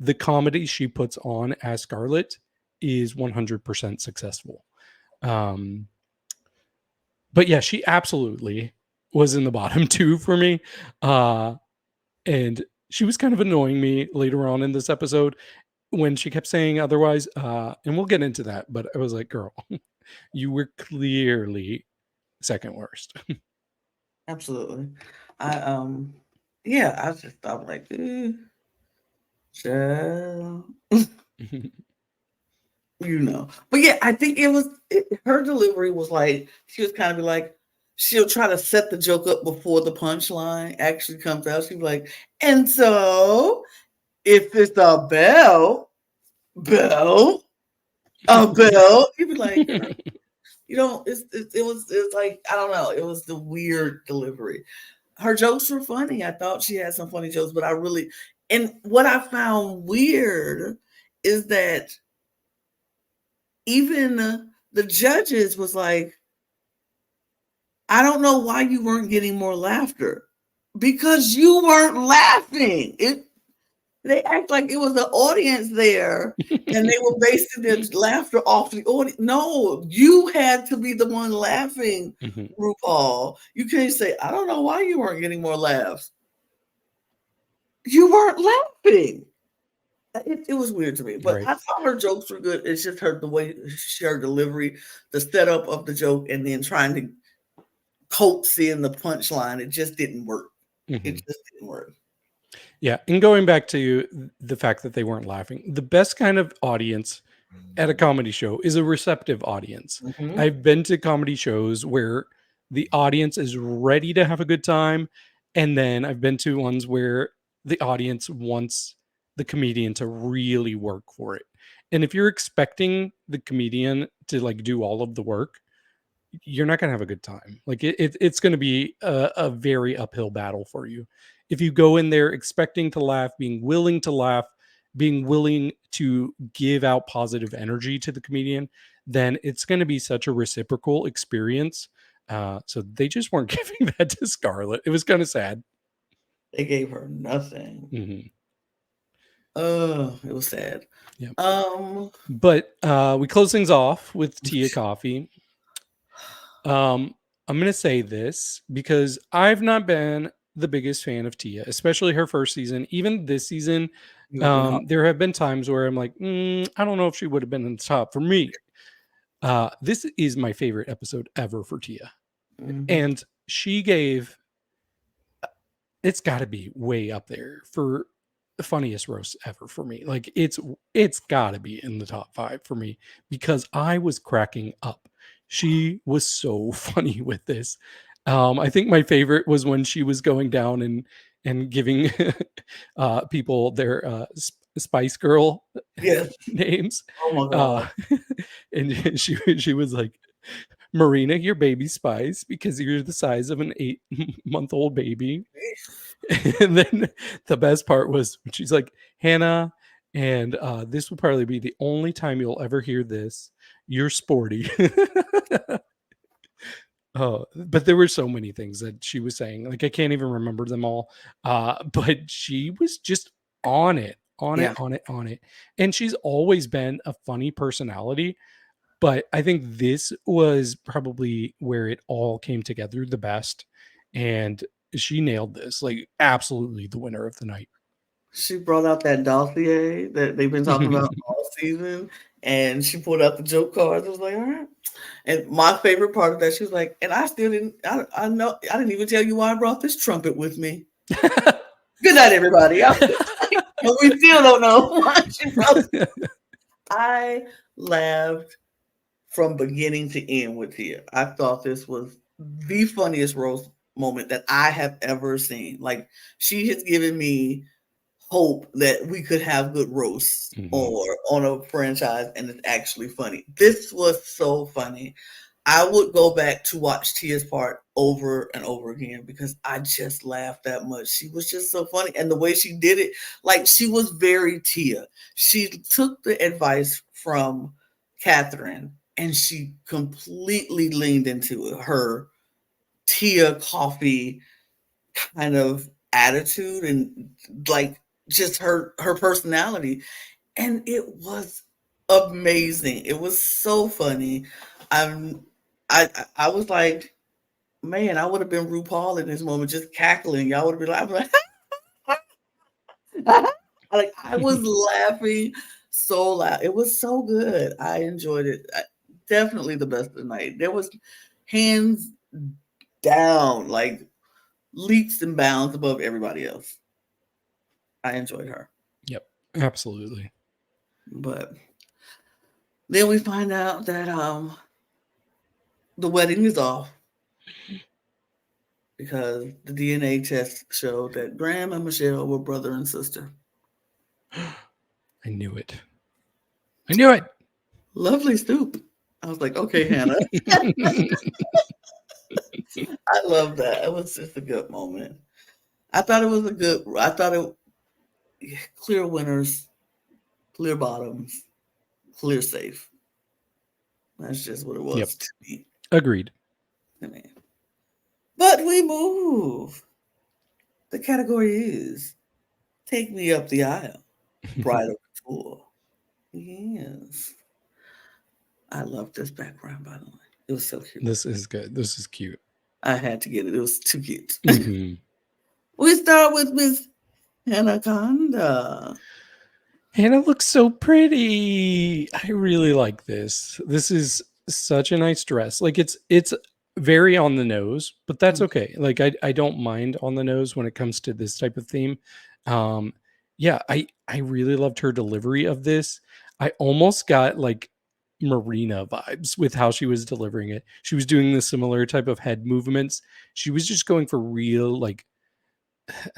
the comedy she puts on as Scarlet is 100% successful. Um, but yeah, she absolutely was in the bottom two for me. And she was kind of annoying me later on in this episode when she kept saying otherwise. And we'll get into that. But I was like, girl, you were clearly second worst. Absolutely. I yeah, I just thought like, child. But yeah, I think her delivery was like, she was kind of like, she'll try to set the joke up before the punchline actually comes out. She'd be like, and so if it's a bell, a bell, you'd be like, it's like, I don't know, it was the weird delivery. Her jokes were funny. I thought she had some funny jokes, but and what I found weird is that even the judges was like, I don't know why you weren't getting more laughter, because you weren't laughing. They act like it was the audience there and they were basing their laughter off the audience. No, you had to be the one laughing, RuPaul. You can't say, I don't know why you weren't getting more laughs. You weren't laughing. It was weird to me, but Right. I thought her jokes were good. It's just her her delivery, the setup of the joke, and then trying to coax in the punchline. It just didn't work. It just didn't work. Yeah, and going back to the fact that they weren't laughing, the best kind of audience at a comedy show is a receptive audience. I've been to comedy shows where the audience is ready to have a good time, and then I've been to ones where the audience wants the comedian to really work for it. And if you're expecting the comedian to like do all of the work, you're not going to have a good time. Like it's going to be a very uphill battle for you. If you go in there expecting to laugh, being willing to give out positive energy to the comedian, then it's going to be such a reciprocal experience. So they just weren't giving that to Scarlet. It was kind of sad. They gave her nothing. It was sad. Yeah. Um, But we close things off with Tia Kofi. I'm going to say this because I've not been the biggest fan of Tia, especially her first season. Even this season, there have been times where I'm like, I don't know if she would have been in the top for me. This is my favorite episode ever for Tia. Mhm. And she gave, it's got to be way up there for the funniest roast ever for me. Like it's got to be in the top 5 for me because I was cracking up. She was so funny with this. I think my favorite was when she was going down and giving people their Spice Girl Yes. names. Oh my Uh, God. and she was like, Marina, your baby Spice, because you're the size of an 8-month-old baby. And then the best part was when she's like, Hannah, and this will probably be the only time you'll ever hear this. You're sporty. Oh, but there were so many things that she was saying. Like I can't even remember them all. But she was just on it, on it, Yeah. on it, on it. And she's always been a funny personality. But I think this was probably where it all came together the best. And she nailed this. Like absolutely the winner of the night. She brought out that dossier that they've been talking about all season, and she pulled out the joke cards. I was like, all right. And my favorite part of that, she was like, and I still didn't, I know, I didn't even tell you why I brought this trumpet with me. Good night, everybody. I was like, and we still don't know why she brought. I laughed from beginning to end with Tia. I thought this was the funniest roast moment that I have ever seen. Like she has given me hope that we could have good roasts Mhm. or on a franchise and it's actually funny. This was so funny. I would go back to watch Tia's part over and over again because I just laughed that much. She was just so funny. And the way she did it, like she was very Tia. She took the advice from Catherine and she completely leaned into it. Her Tia Coffee kind of attitude and like just her personality, and it was amazing. It was so funny. I'm I was like, man, I would have been RuPaul in this moment, just cackling. Y'all would have been like, like I was laughing so loud. It was so good. I enjoyed it. Definitely the best of the night. There was hands down, like leaps and bounds above everybody else. I enjoyed her. Yep, absolutely. But then we find out that the wedding is off because the DNA test showed that Graham and Michelle were brother and sister. I knew it. I knew it. Lovely stoop. I was like, okay, Hannah. I love that. It was just a good moment. I thought it was a good. I thought it clear winners, clear bottoms, clear safe. That's just what it Yep. was to me. Agreed. I mean, but we move. The category is take me up the aisle. Bridal couture. Yes. I love this background, by the way. It was so cute. This is good. This is cute. I had to get it. It was too cute. Mhm. We start with Miss Anaconda. Hannah looks so pretty. I really like this. This is such a nice dress. Like it's very on the nose, but that's okay. Like I don't mind on the nose when it comes to this type of theme. Um yeah, I really loved her delivery of this. I almost got like Marina vibes with how she was delivering it. She was doing the similar type of head movements. She was just going for real like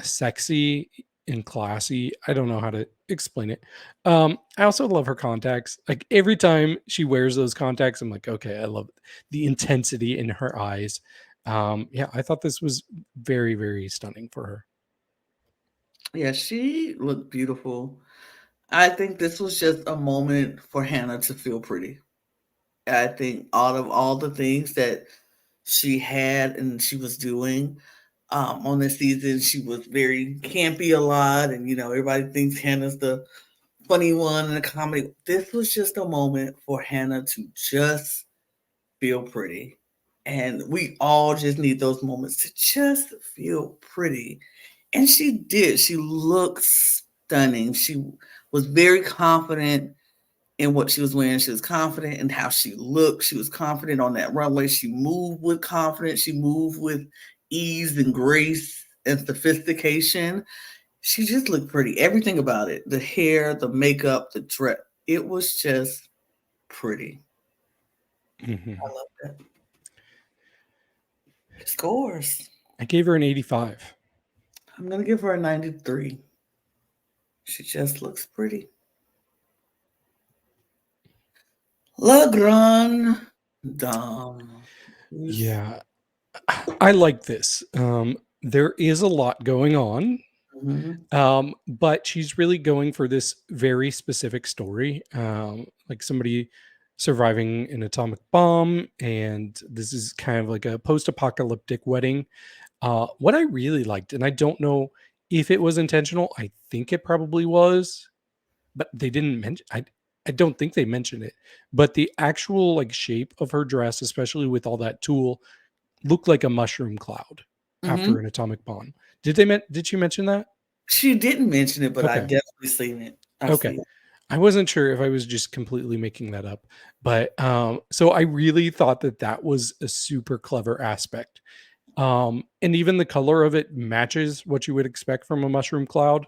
sexy and classy. I don't know how to explain it. I also love her contacts. Like every time she wears those contacts, I'm like, okay, I love the intensity in her eyes. Yeah, I thought this was very, very stunning for her. Yeah, she looked beautiful. I think this was just a moment for Hannah to feel pretty. I think out of all the things that she had and she was doing on this season, she was very campy a lot. And, everybody thinks Hannah's the funny one in the comedy. This was just a moment for Hannah to just feel pretty. And we all just need those moments to just feel pretty. And she did. She looked stunning. She was very confident in what she was wearing. She was confident in how she looked. She was confident on that runway. She moved with confidence. She moved with ease and grace and sophistication. She just looked pretty. Everything about it, the hair, the makeup, the dress, it was just pretty. Mhm. I love that. Scores. I gave her an 85. I'm going to give her a 93. She just looks pretty. La Grande Dame. Yeah, I like this. There is a lot going on, Mhm. but she's really going for this very specific story, like somebody surviving an atomic bomb, and this is kind of like a post-apocalyptic wedding. What I really liked, and I don't know if it was intentional, I think it probably was, but they didn't mention. I don't think they mentioned it, but the actual like shape of her dress, especially with all that tulle, looked like a mushroom cloud after Mhm. an atomic bomb. Did she mention that? She didn't mention it, but I Okay. definitely seen it. I Okay. see it. I wasn't sure if I was just completely making that up, but so I really thought that that was a super clever aspect. And even the color of it matches what you would expect from a mushroom cloud.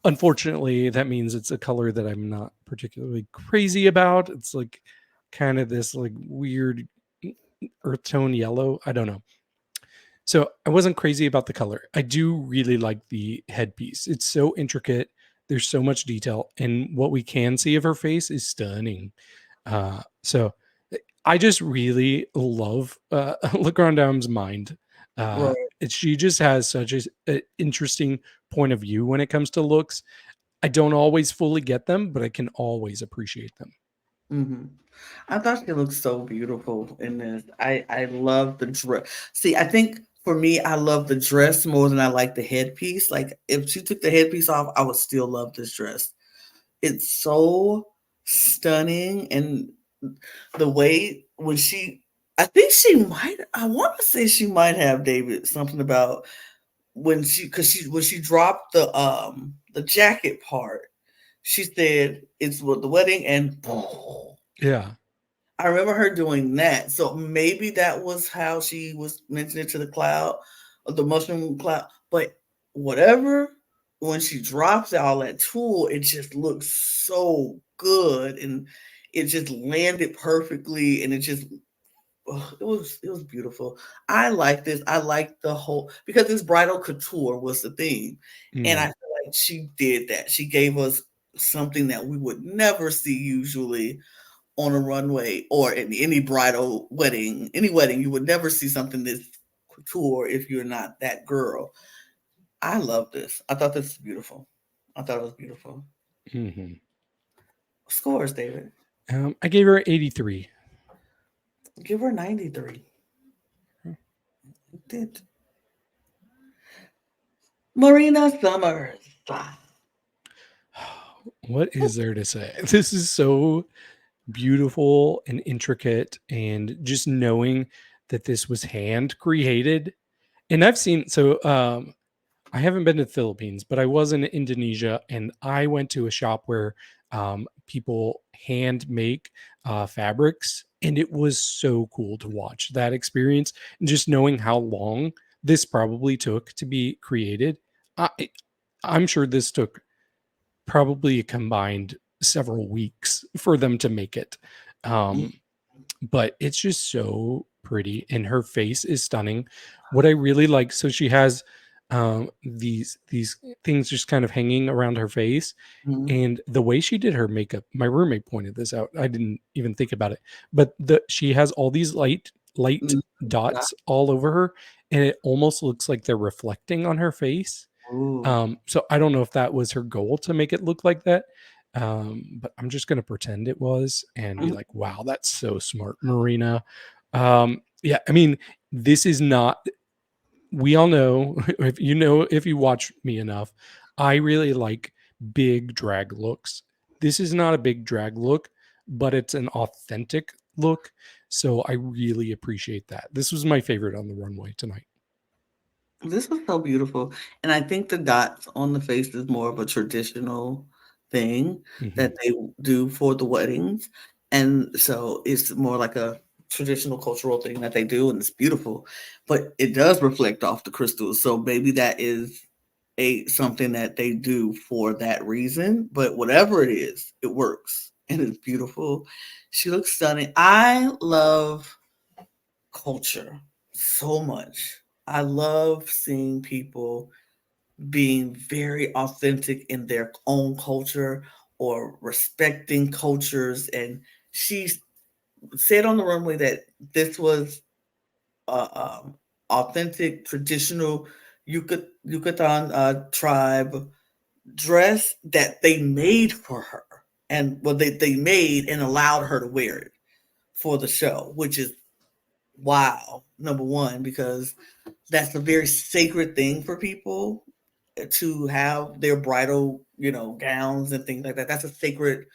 Unfortunately, that means it's a color that I'm not particularly crazy about. It's like kind of this like weird earth tone yellow. I don't know. So I wasn't crazy about the color. I do really like the headpiece. It's so intricate. There's so much detail, and what we can see of her face is stunning. So I just really love Le Grand Dame's mind. Right. She just has such an interesting point of view when it comes to looks. I don't always fully get them, but I can always appreciate them. Mhm. I thought she looked so beautiful in this. I love the dress. See, I think for me, I love the dress more than I like the headpiece. Like if she took the headpiece off, I would still love this dress. It's so stunning, and the way when I think she might. I want to say she might have David something about when she dropped the jacket part. She said it's with the wedding and. Yeah. I remember her doing that. So maybe that was how she was mentioning to the cloud, or the mushroom cloud. But whatever, when she drops all that tool, it just looks so good, and it just landed perfectly, and it just it was beautiful. I like this. I like the whole, because this bridal couture was the theme, and I Mm. feel like she did that. She gave us something that we would never see usually on a runway or in any bridal wedding, any wedding. You would never see something this couture if you're not that girl. I love this. I thought this was beautiful. I thought it was beautiful. Hmm. Scores, David. I gave her 83. Give her 93. You did. Marina Summers. What is there to say? This is so beautiful and intricate, and just knowing that this was hand created. And I've seen, I haven't been to the Philippines, but I was in Indonesia, and I went to a shop where people hand make fabrics, and it was so cool to watch that experience, and just knowing how long this probably took to be created. I, I'm sure this took probably a combined several weeks for them to make it. Mm, Um, but it's just so pretty, and her face is stunning. What I really like, so she has these things just kind of hanging around her face, mm, and the way she did her makeup, my roommate pointed this out. I didn't even think about it, but she has all these light mm. dots all over her, and it almost looks like they're reflecting on her face. Ooh. So I don't know if that was her goal to make it look like that. But I'm just gonna pretend it was and be Mhm. like, wow, that's so smart, Marina. Yeah, I mean, this is not, we all know, if you watch me enough, I really like big drag looks. This is not a big drag look, but it's an authentic look. So I really appreciate that. This was my favorite on the runway tonight. This was so beautiful. And I think the dots on the face is more of a traditional thing Mhm. that they do for the weddings. And so it's more like a traditional cultural thing that they do, and it's beautiful. But it does reflect off the crystals. So maybe that is a something that they do for that reason. But whatever it is, it works. And it's beautiful. She looks stunning. I love culture so much. I love seeing people being very authentic in their own culture or respecting cultures. And she said on the runway that this was authentic, traditional Yucatan tribe dress that they made for her. And well, they made and allowed her to wear it for the show, which is wow, number one, because that's a very sacred thing for people to have their bridal, gowns and things like that. That's a sacred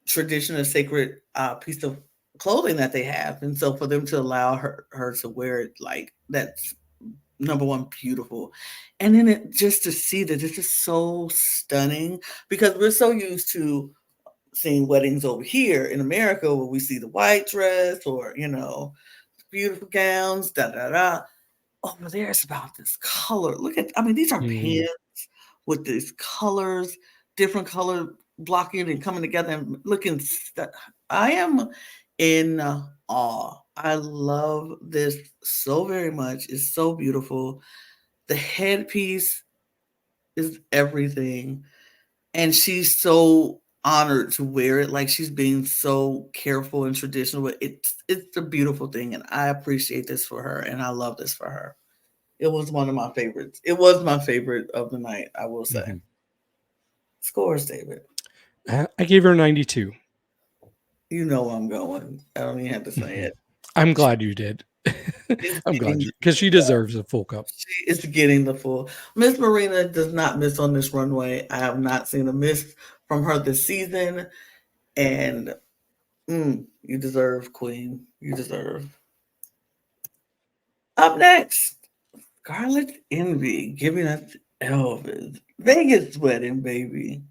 tradition, a sacred piece of clothing that they have. And so for them to allow her to wear it, like, that's number one, beautiful. And then just to see that this is so stunning, because we're so used to seeing weddings over here in America where we see the white dress or, beautiful gowns, da da da. Over there, it's about this color. These are Mm. pants with these colors, different color blocking and coming together and looking. I am in awe. I love this so very much. It's so beautiful. The headpiece is everything. And she's so honored to wear it. Like, she's being so careful and traditional. But it's a beautiful thing. And I appreciate this for her. And I love this for her. It was one of my favorites. It was my favorite of the night, I will say. Mhm. Scores, David. I gave her 92. You know I'm going. I don't even have to say Mhm. it. I'm glad you did. It's I'm glad getting you, because she deserves a full cup. she is getting the full. Miss Marina does not miss on this runway. I have not seen a miss from her this season. And you deserve, Queen. You deserve. Up next, Scarlet Envy giving us Elvis. Vegas wedding, baby.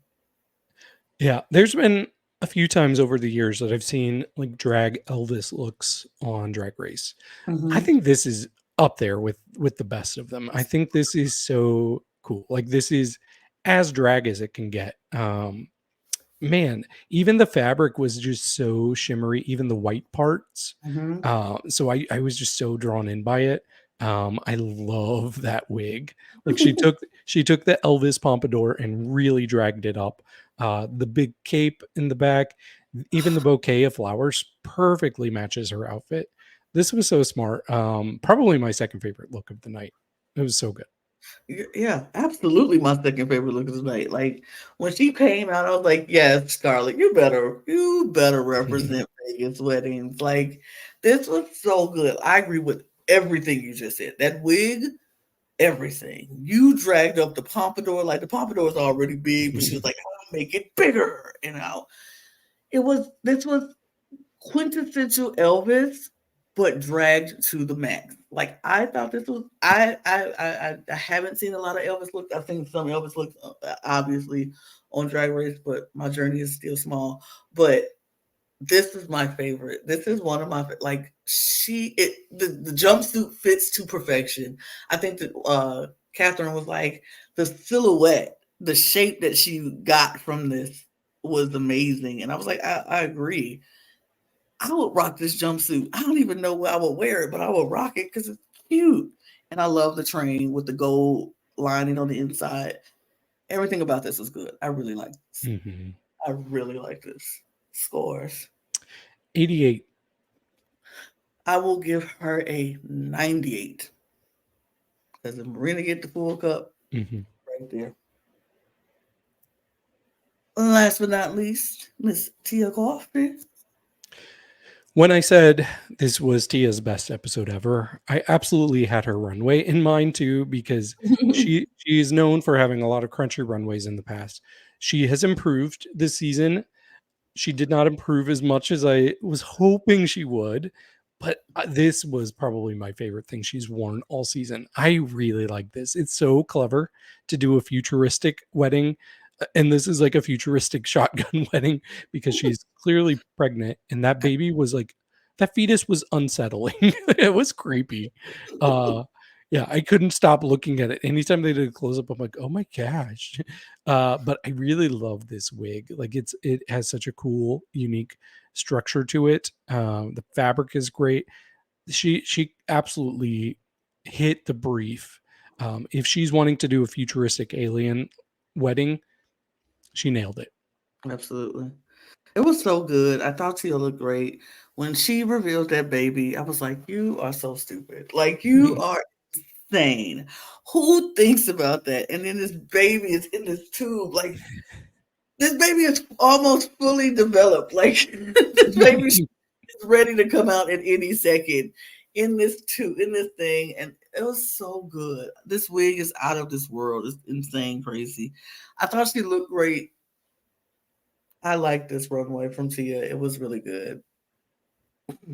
Yeah, there's been a few times over the years that I've seen like drag Elvis looks on Drag Race. I Mm-hmm. think this is up there with the best of them. I think this is so cool. Like, this is as drag as it can get. Man, even the fabric was just so shimmery, even the white parts. Mm-hmm. So I was just so drawn in by it. I love that wig. Like, she took the Elvis pompadour and really dragged it up. The big cape in the back, even the bouquet of flowers perfectly matches her outfit. This was so smart. Probably my second favorite look of the night. It was so good. Yeah, absolutely my second favorite look of the night. Like, when she came out, I was like, yes, Scarlett, you better represent Vegas weddings. Like, this was so good. I agree with everything you just said. That wig, everything. You dragged up the pompadour, like the pompadour is already big, but she was like, I'll make it bigger. This was quintessential Elvis, but dragged to the max. Like, I thought this was. I haven't seen a lot of Elvis looks. I've seen some Elvis looks, obviously, on Drag Race, but my journey is still small. But this is my favorite. This is one of my like the jumpsuit fits to perfection. I think that Catherine was like, the silhouette, the shape that she got from this was amazing, and I was like, I agree. I would rock this jumpsuit. I don't even know where I would wear it, but I would rock it because it's cute. And I love the train with the gold lining on the inside. Everything about this is good. I really like this. Mhm. I really like this. Scores. 88. I will give her a 98. Because if Marina get the full cup, Mhm. right there. Last but not least, Miss Tia Coffee. When I said this was Tia's best episode ever, I absolutely had her runway in mind too, because she's known for having a lot of crunchy runways in the past. She has improved this season. She did not improve as much as I was hoping she would, but this was probably my favorite thing she's worn all season. I really like this. It's so clever to do a futuristic wedding. and this is like a futuristic shotgun wedding because she's clearly pregnant, and that baby was like that fetus was unsettling. It was creepy. Uh yeah, I couldn't stop looking at it. Anytime they did a close up, I'm like, oh my gosh. But I really love this wig. Like it has such a cool, unique structure to it. The fabric is great. She absolutely hit the brief. If she's wanting to do a futuristic alien wedding, she nailed it. Absolutely. It was so good. I thought Tia looked great. When she revealed that baby, I was like, you are so stupid. Like, you are insane. Who thinks about that? And then this baby is in this tube. Like, this baby is almost fully developed. Like, this baby is ready to come out at any second in this tube, in this thing. And it was so good. This wig is out of this world. It's insane, crazy. I thought she looked great. I like this runway from Tia. It was really good.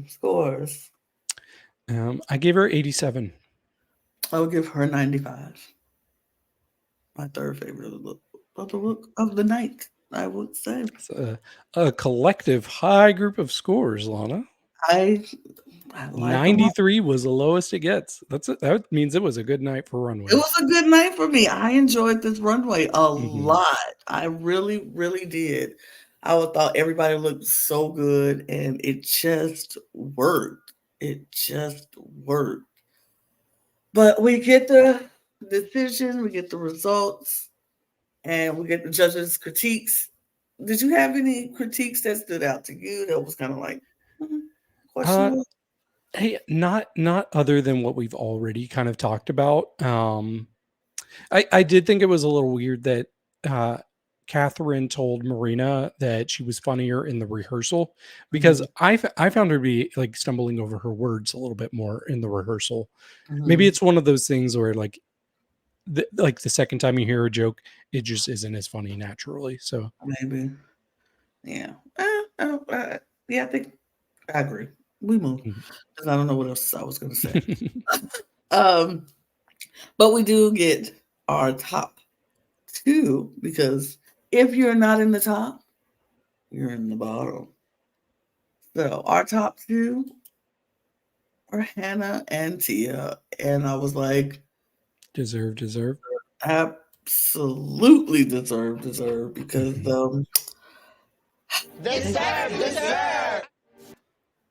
Scores. I gave her 87. I would give her 95. My third favorite of the look of the night, I would say. It's a collective high group of scores, Lana. I like them all. 93 was the lowest it gets. That means it was a good night for runway. It was a good night for me. I enjoyed this runway a Mhm. lot. I really, really did. I thought everybody looked so good, and it just worked. It just worked. But we get the decision, we get the results, and we get the judges' critiques. Did you have any critiques that stood out to you that was kind of like Uh, questionable? hey, not other than what we've already kind of talked about. I did think it was a little weird that uh, Catherine told Marina that she was funnier in the rehearsal because Mhm, I found her to be like stumbling over her words a little bit more in the rehearsal. Maybe mhm. it's one of those things where like the second time you hear a joke, it just isn't as funny naturally. So Maybe, yeah. Yeah, I think I agree. We move because I don't know what else I was going to say. Um, but we do get our top two because if you're not in the top, you're in the bottom. So our top two are Hannah and Tia, and I was like, deserve. absolutely deserve because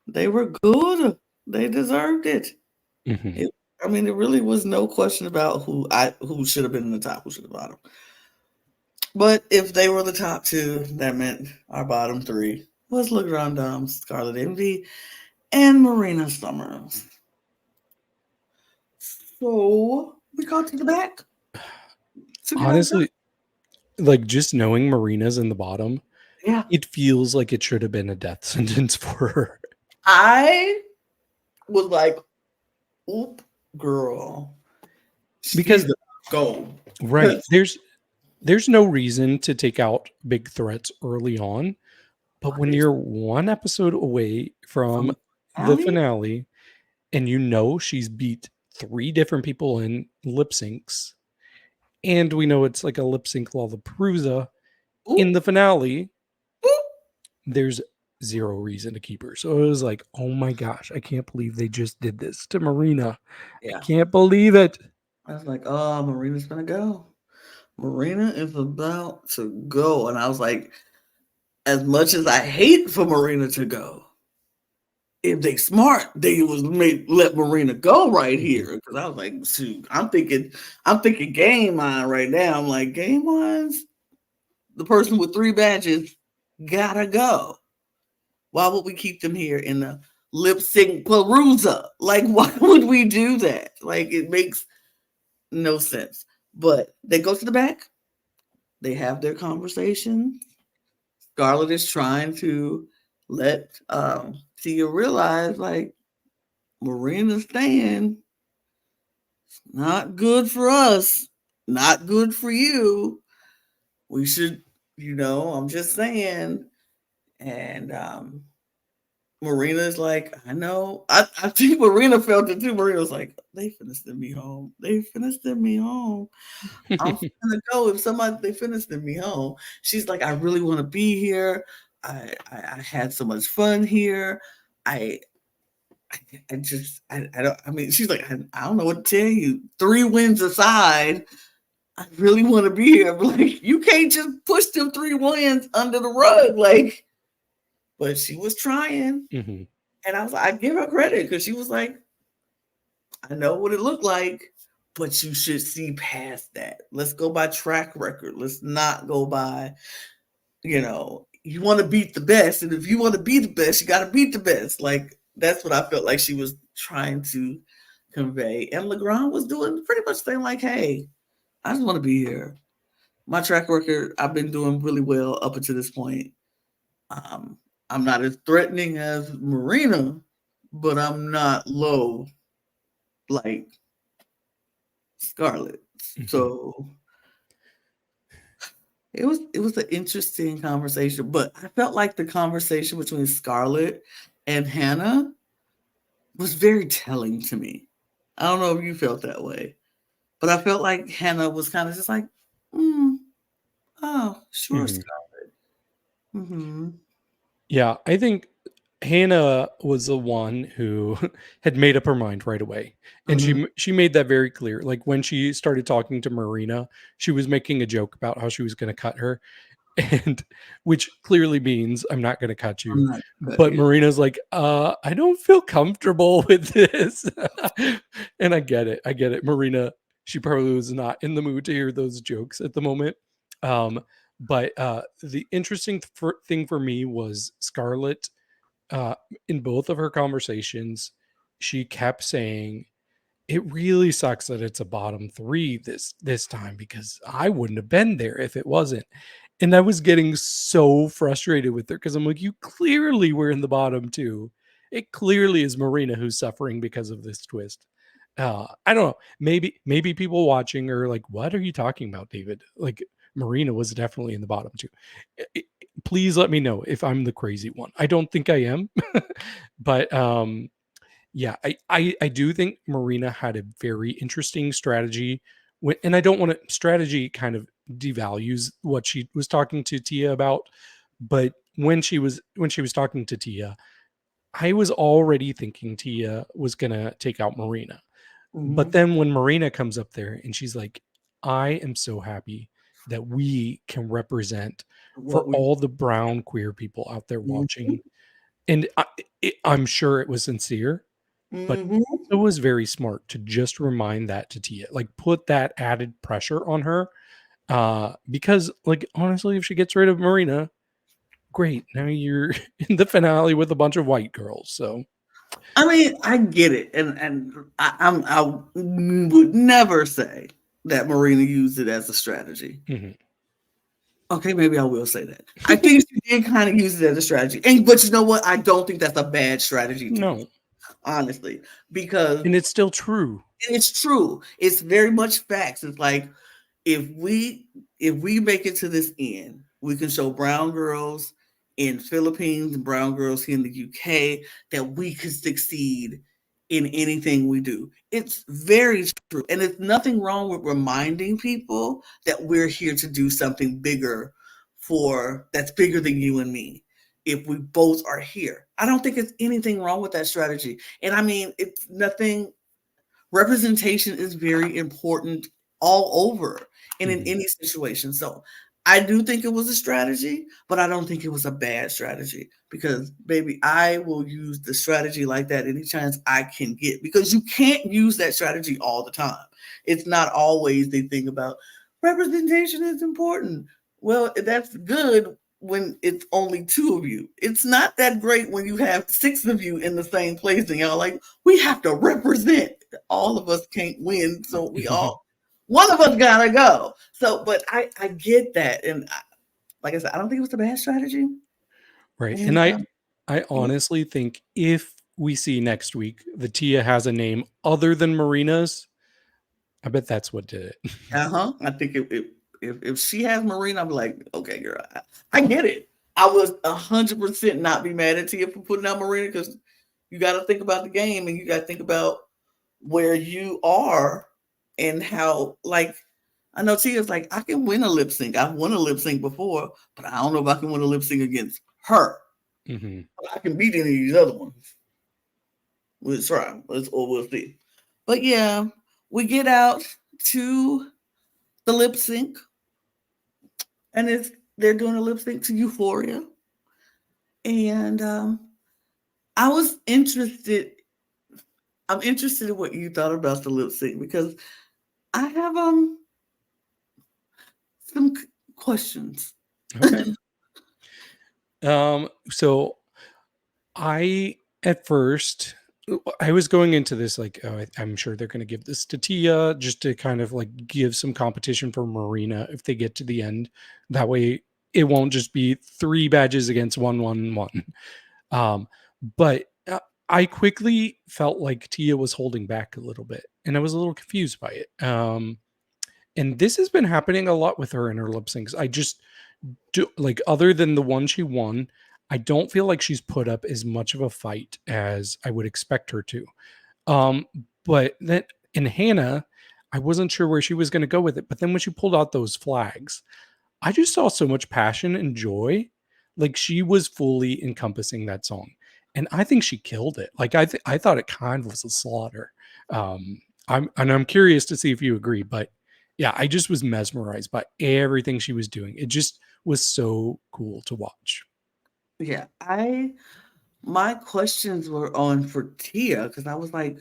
they were good. They deserved it. Hmm. It I mean, there really was no question about who should have been in the top, who should have bottom. But if they were the top two, that meant our bottom three was La Grande Dame, Scarlet Envy, and Marina Summers. So we got to the back together. Honestly, like just knowing Marina's in the bottom, Yeah. it feels like it should have been a death sentence for her. I was like, oop, girl. She's Because the goal. right, there's no reason to take out big threats early on, but when you're one episode away From from the the alley? finale and you know she's beat three different people in lip syncs, and we know it's like a lip sync Lollapalooza in Oop, the finale, oop. there's zero reason to keep her. So it was like, oh my gosh, I can't believe they just did this to Marina. I Yeah. can't believe it. I was like, oh, Marina's gonna go. Marina is about to go. And I was like, as much as I hate for Marina to go, if they smart, they was let Marina go right Mhm. here. Because I was like, shoot, I'm thinking game mind right now. I'm like, game wise, the person with 3 badges gotta go. Why would we keep them here in the lip sync perusa? Like, why would we do that? Like, it makes no sense. But they go to the back, they have their conversation. Scarlett is trying to let Tia realize, like, Marina's staying. Not good for us. Not good for you. We should, I'm just saying. And Marina's like, I know. I think Marina felt it too. Marina was like, they finna send me home. They finna send me home. I'm gonna go if somebody they finna send me home. She's like, I really want to be here. I had so much fun here. I I just I don't I mean she's like I don't know what to tell you. 3 wins aside, I really want to be here. But like you can't just push them 3 wins under the rug. Like, but she was trying. Mhm. And I was like, I give her credit because she was like, I know what it looked like, but you should see past that. Let's go by track record. Let's not go by, you want to beat the best. And if you want to be the best, you got to beat the best. Like, that's what I felt like she was trying to convey. And Legrand was doing pretty much saying, like, hey, I just want to be here. My track record, I've been doing really well up until this point. Um, I'm not as threatening as Marina, but I'm not low like Scarlet. Mhm. So it was an interesting conversation, but I felt like the conversation between Scarlet and Hannah was very telling to me. I don't know if you felt that way, but I felt like Hannah was kind of just like, mm, oh, sure, Mhm. Scarlet. Mm-hmm. Yeah, I think Hannah was the one who had made up her mind right away, and Mm-hmm. she made that very clear. Like when she started talking to Marina, she was making a joke about how she was going to cut her, and which clearly means I'm not going to cut I'm you. not gonna cut But you. Marina's like, I don't feel comfortable with this, and I get it. I get it. Marina, she probably was not in the mood to hear those jokes at the moment. Um, but the interesting thing for me was Scarlett. In both of her conversations, she kept saying, "It really sucks that it's a bottom three this time because I wouldn't have been there if it wasn't." And I was getting so frustrated with her because I'm like, "You clearly were in the bottom two. It clearly is Marina who's suffering because of this twist." I don't know. Maybe people watching are like, "What are you talking about, David?" Like Marina was definitely in the bottom two. Please let me know if I'm the crazy one. I don't think I am, but yeah, I do think Marina had a very interesting strategy. And I don't want to strategy kind of devalues what she was talking to Tia about, but when she was talking to Tia, I was already thinking Tia was gonna take out Marina. But Mm-hmm. then when Marina comes up there and she's like, I am so happy that we can represent for What we all the brown queer people out there mm-hmm. watching. And I'm sure it was sincere, but Mm-hmm. it was very smart to just remind that to Tia, like put that added pressure on her. Because like honestly, if she gets rid of Marina, great. Now you're in the finale with a bunch of white girls. So I mean, I get it, and I would never say that Marina used it as a strategy. mhm. Okay, maybe I will say that. I think she did kind of use it as a strategy, and but you know what? I don't think that's a bad strategy to use, No, honestly, because and it's still true. it's true. It's very much facts. It's like if we if we make it to this end, we can show brown girls in Philippines and brown girls here in the UK that we could succeed in anything we do. It's very true. And it's nothing wrong with reminding people that we're here to do something bigger for that's bigger than you and me. If we both are here, I don't think it's anything wrong with that strategy. And I mean, it's nothing representation is very important all over and in Mhm. any situation. So I do think it was a strategy, but I don't think it was a bad strategy because, baby, I will use the strategy like that any chance I can get because you can't use that strategy all the time. It's not always the thing about representation is important. Well, that's good when it's only two of you. It's not that great when you have six of you in the same place and y'all like, we have to represent. All of us can't win, so we all one of us gotta go. So, but I get that, and like I said, I don't think it was a bad strategy. Right. And And I honestly think if we see next week the Tia has a name other than Marina's, I bet that's what did it. I think if she has Marina, I'm like, okay, girl, I get it. I was 100% not be mad at Tia for putting out Marina, because you got to think about the game and you got to think about where you are and how, like, I know Tia's like, I can win a lip sync. I've won a lip sync before, but I don't know if I can win a lip sync against her. Mm-hmm. I can beat any of these other ones. We'll try. We'll see. But yeah, we get out to the lip sync, and they're doing a lip sync to Euphoria. And I was interested. I'm interested in what you thought about the lip sync, because I have some questions. Okay. So I at first I was going into this like, oh, I'm sure they're going to give this to Tia just to kind of like give some competition for Marina if they get to the end. That way, it won't just be 3 badges against 1-1-1. But I quickly felt like Tia was holding back a little bit, and I was a little confused by it. And this has been happening a lot with her in her lip syncs. I just do, like, other than the one she won, I don't feel like she's put up as much of a fight as I would expect her to. But then in Hannah, I wasn't sure where she was going to go with it. But then when she pulled out those flags, I just saw so much passion and joy. Like, she was fully encompassing that song. And I think she killed it. Like, I thought it kind of was a slaughter. I'm curious to see if you agree, but yeah, I just was mesmerized by everything she was doing. It just was so cool to watch. Yeah, my questions were on for Tia, because I was like,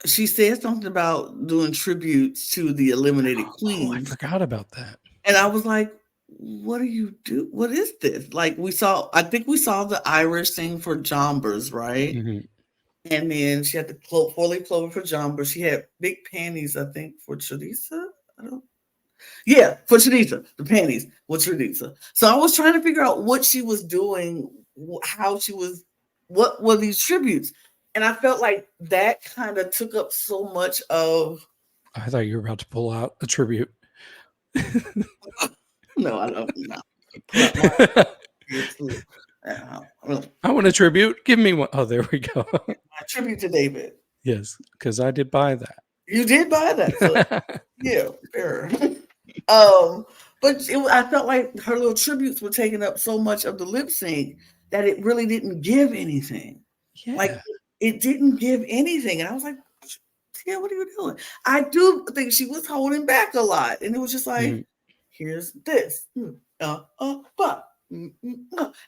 she said something about doing tributes to the eliminated Oh, I queens, forgot about that. and I was like, what do you do? What is this? Like, I think we saw the Irish thing for Jombers, right? Mm-hmm. And then she had the four-leaf clover for Jombers. She had big panties, I think, for Teresa. I don't. Yeah, for Teresa, the panties with Teresa. So I was trying to figure out what she was doing, how she was, what were these tributes, and I felt like that kind of took up so much of. I thought you were about to pull out a tribute. No, I don't. No, pull out my I want a tribute. Give me one. Oh, there we go. my tribute to David. Yes, because I did buy that. You did buy that, so yeah, fair. But I felt like her little tributes were taking up so much of the lip sync that it really didn't give anything. Like, Yeah. it didn't give anything, and I was like, "Yeah, what are you doing?" I do think she was holding back a lot, and it was just like, Mhm. "Here's this, but." And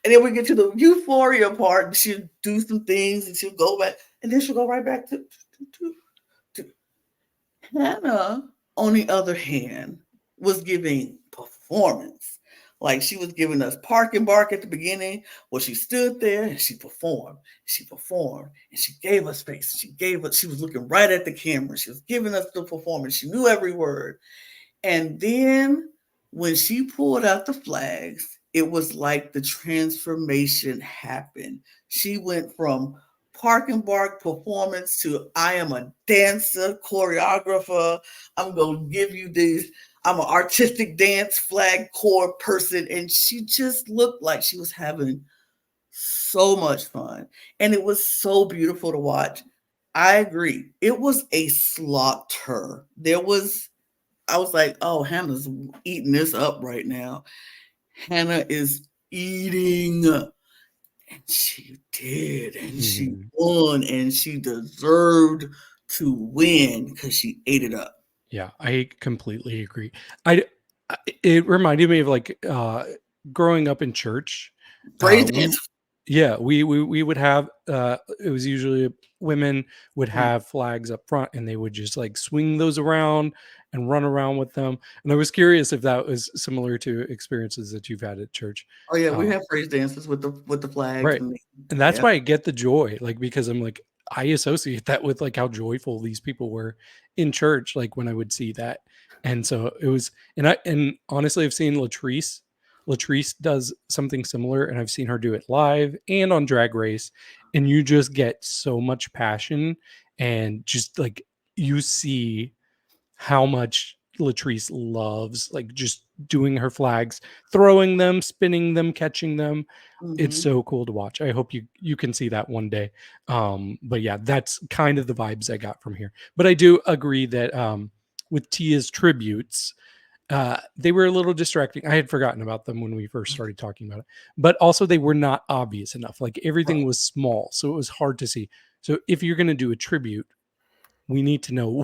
then we get to the Euphoria part, and she'll do some things, and she'll go back, and then she'll go right back to Hannah, on the other hand, was giving performance. Like, she was giving us Park and Bark at the beginning, where she stood there and she performed. She performed and she gave us space. She was looking right at the camera. She was giving us the performance. She knew every word. And then when she pulled out the flags, it was like the transformation happened. She went from Park and Bark performance to I am a dancer, choreographer. I'm going to give you these. I'm an artistic dance flag core person. And she just looked like she was having so much fun. And it was so beautiful to watch. I agree. It was a slaughter. I was like, oh, Hannah's eating this up right now. Hannah is eating. And she did. And she Mhm. won. And she deserved to win because she ate it up. Yeah, I completely agree. It reminded me of like growing up in church. Praise We dance. Yeah, we would have it was usually women would have flags up front, and they would just like swing those around and run around with them. And I was curious if that was similar to experiences that you've had at church. Oh yeah, we Uh, have praise dances with the flags right. and And that's yeah. why I get the joy, like, because I'm like, I associate that with like how joyful these people were in church, like when I would see that. And so it was, and honestly, I've seen Latrice. Latrice does something similar, and I've seen her do it live and on Drag Race. And you just get so much passion, and just like you see how much Latrice loves like just doing her flags, throwing them, spinning them, catching them. It's Mhm. so cool to watch. I hope you can see that one day. But yeah, that's kind of the vibes I got from here. But I do agree that with Tia's tributes, they were a little distracting. I had forgotten about them when we first started talking about it, but also they were not obvious enough. Like everything Right. was small, so it was hard to see. So if you're going to do a tribute, we need to know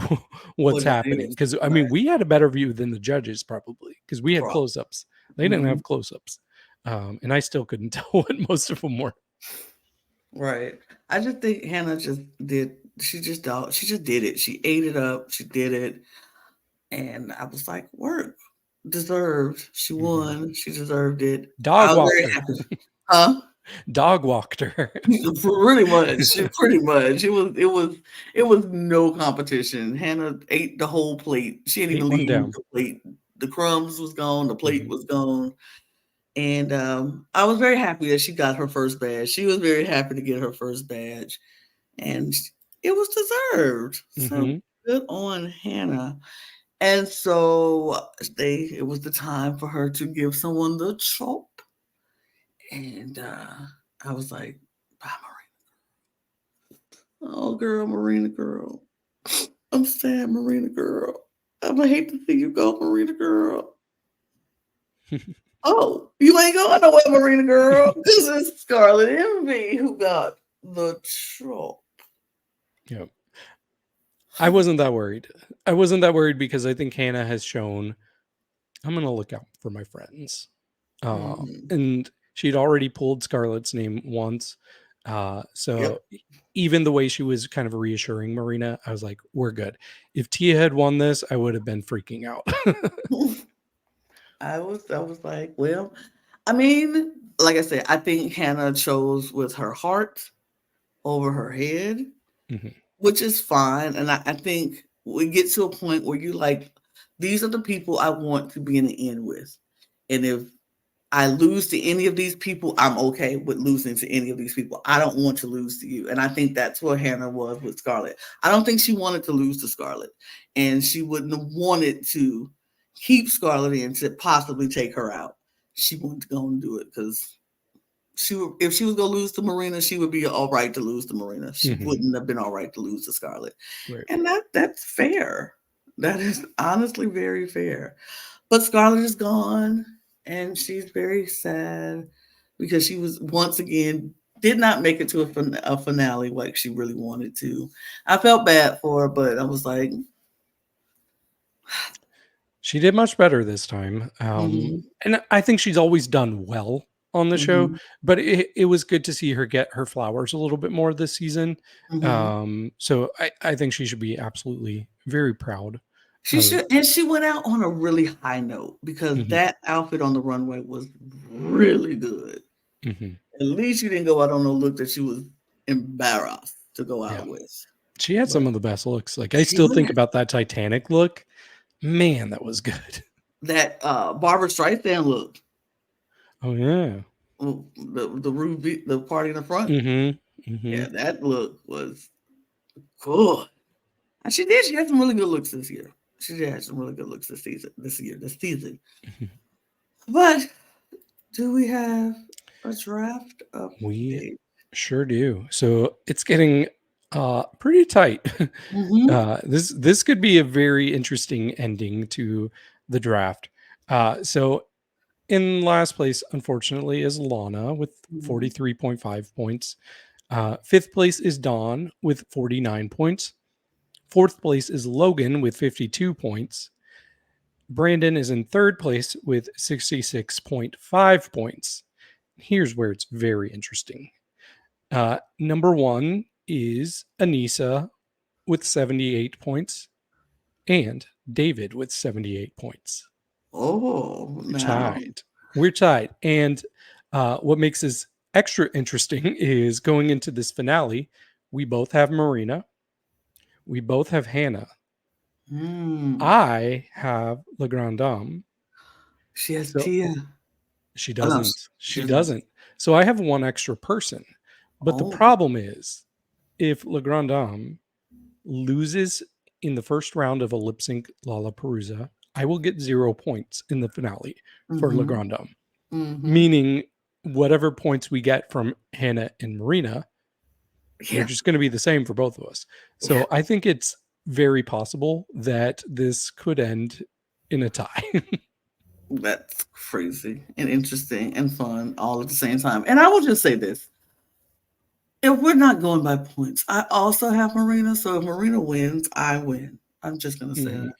what's What it happening. is. Because I Right. mean, we had a better view than the judges probably because we had Pro. close-ups. They didn't Mhm. have close-ups, and I still couldn't tell what most of them were. Right. I just think Hannah just did. She just did it. She ate it up. She did it, and I was like, work deserved. She Mhm. won. She deserved it. Dog I was walked very her. happy. Huh? Dog walked her. Pretty much. Pretty much. It was no competition. Hannah ate the whole plate. She didn't Ate even one leave down. the plate. The crumbs was gone. The plate Mhm. was gone. And I was very happy that she got her first badge. She was very happy to get her first badge, and it was deserved. So Mhm. good on Hannah. And so it was the time for her to give someone the chop, and I was like, "Bye, Marina." Oh, girl, Marina, girl. I'm sad, Marina, girl. I'm gonna hate to see you go, Marina, girl. Oh, you ain't going nowhere, Marina girl. This is Scarlet Envy who got the troll. Yeah. I wasn't that worried. I wasn't that worried because I think Hannah has shown I'm gonna look out for my friends. Mhm. And she'd already pulled Scarlett's name once. Yep. So even the way she was kind of reassuring Marina, I was like, we're good. If Tia had won this, I would have been freaking out. I was like, well, I mean, like I said, I think Hannah chose with her heart over her head, Mhm. which is fine. And I think we get to a point where you like, these are the people I want to be in the end with. And if I lose to any of these people, I'm okay with losing to any of these people. I don't want to lose to you. And I think that's where Hannah was with Scarlett. I don't think she wanted to lose to Scarlett. And she wouldn't have wanted to keep Scarlett in to possibly take her out. She wanted to go and do it because if she was gonna lose to Marina, she would be all right to lose to Marina. She Mhm. wouldn't have been all right to lose to Scarlett. Right. And that's fair. That is honestly very fair. But Scarlett is gone, and she's very sad because she was once again did not make it to a finale like she really wanted to. I felt bad for her, but I was like, She did much better this time. mm-hmm, And I think she's always done well on the show, mm-hmm, but it was good to see her get her flowers a little bit more this season. mm-hmm. So I think she should be absolutely very proud She of. should, and she went out on a really high note because Mhm. that outfit on the runway was really good. Mhm. At least you didn't go out on a look that she was embarrassed to go Yeah. out with. She had But some of the best looks. Like I she still think went about that Titanic look. Man, that was good. that Barbara Streisand look. Oh yeah. The Ruby, the party in the front. Mhm. Mhm. Yeah, that look was good. And she did. She had some really good looks this year. She did have some really good looks this season. This season. Mhm. But do we have a draft We update? sure do. So it's getting pretty tight. Mm-hmm. This could be a very interesting ending to the draft. So in last place, unfortunately, is Lana with Mm-hmm. 43.5 points. Fifth place is Dawn with 49 points. Fourth place is Logan with 52 points. Brandon is in third place with 66.5 points. Here's where it's very interesting. Number one is Anissa with 78 points and David with 78 points. Oh, We're now. tied. We're tied. And what makes this extra interesting is going into this finale, we both have Marina. We both have Hannah. Hmm. I have La Grande Dame. She has So Tia. she Oh, no, doesn't. she She doesn't. doesn't. So I have one extra person. But the Oh. problem is if La Grande Dame loses in the first round of a lip sync Lollapalooza, I will get 0 points in the finale for Le Mm-hmm. Grande Dame. Mm-hmm. Meaning, whatever points we get from Hannah and Marina, they're Yeah. just going to be the same for both of us. So Yeah. I think it's very possible that this could end in a tie. That's crazy and interesting and fun all at the same time. And I will just say this. If we're not going by points, I also have Marina. So if Marina wins, I win. I'm just going to say Mhm. that.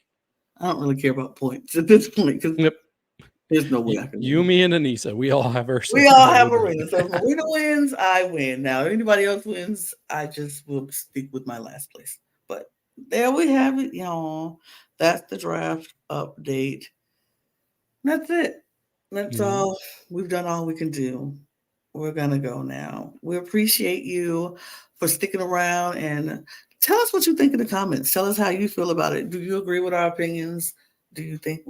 I don't really care about points at this point because Yep. there's no way I can You, win. me, and Anissa, we all have our We certain all have vote. Marina. So if Marina wins, I win. Now, if anybody else wins, I just will stick with my last place. But there we have it, y'all. That's the draft update. That's it. That's Mhm. all. We've done all we can do. We're gonna go now. We appreciate you for sticking around and tell us what you think in the comments. Tell us how you feel about it. Do you agree with our opinions? Do you think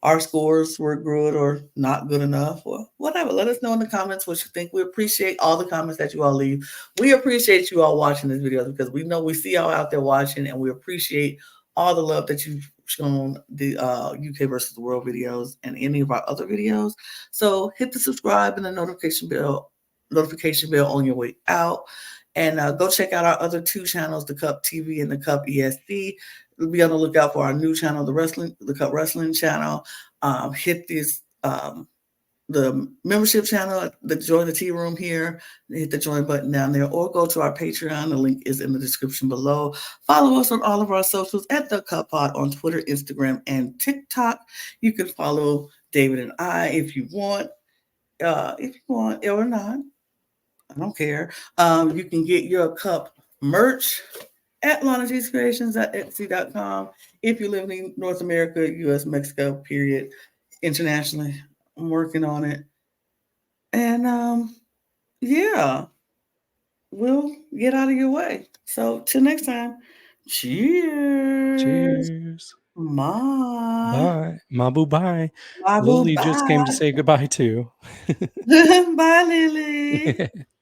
our scores were good or not good enough or whatever? Let us know in the comments what you think. We appreciate all the comments that you all leave. We appreciate you all watching this video because we know we see y'all out there watching and we appreciate all the love that you've shown the UK versus the world videos and any of our other videos. So hit the subscribe and the notification bell on your way out. And go check out our other two channels, the Cup TV and the Cup ESD. Be on the lookout for our new channel, the Cup Wrestling channel. Hit this the membership channel, the join the tea room here, hit the join button down there, or go to our Patreon. The link is in the description below. Follow us on all of our socials at the Cup Pod on Twitter, Instagram, and TikTok. You can follow David and I if you want. If you want or not, I don't care. You can get your cup merch at Lana's Creations at Etsy.com. If you live in North America, US, Mexico, period, internationally. I'm working on it. And yeah, we'll get out of your way. So till next time, cheers. Cheers. Ma. Bye. Mabu bye. Mabu Lily just came to bye. say goodbye too. Bye, Lily.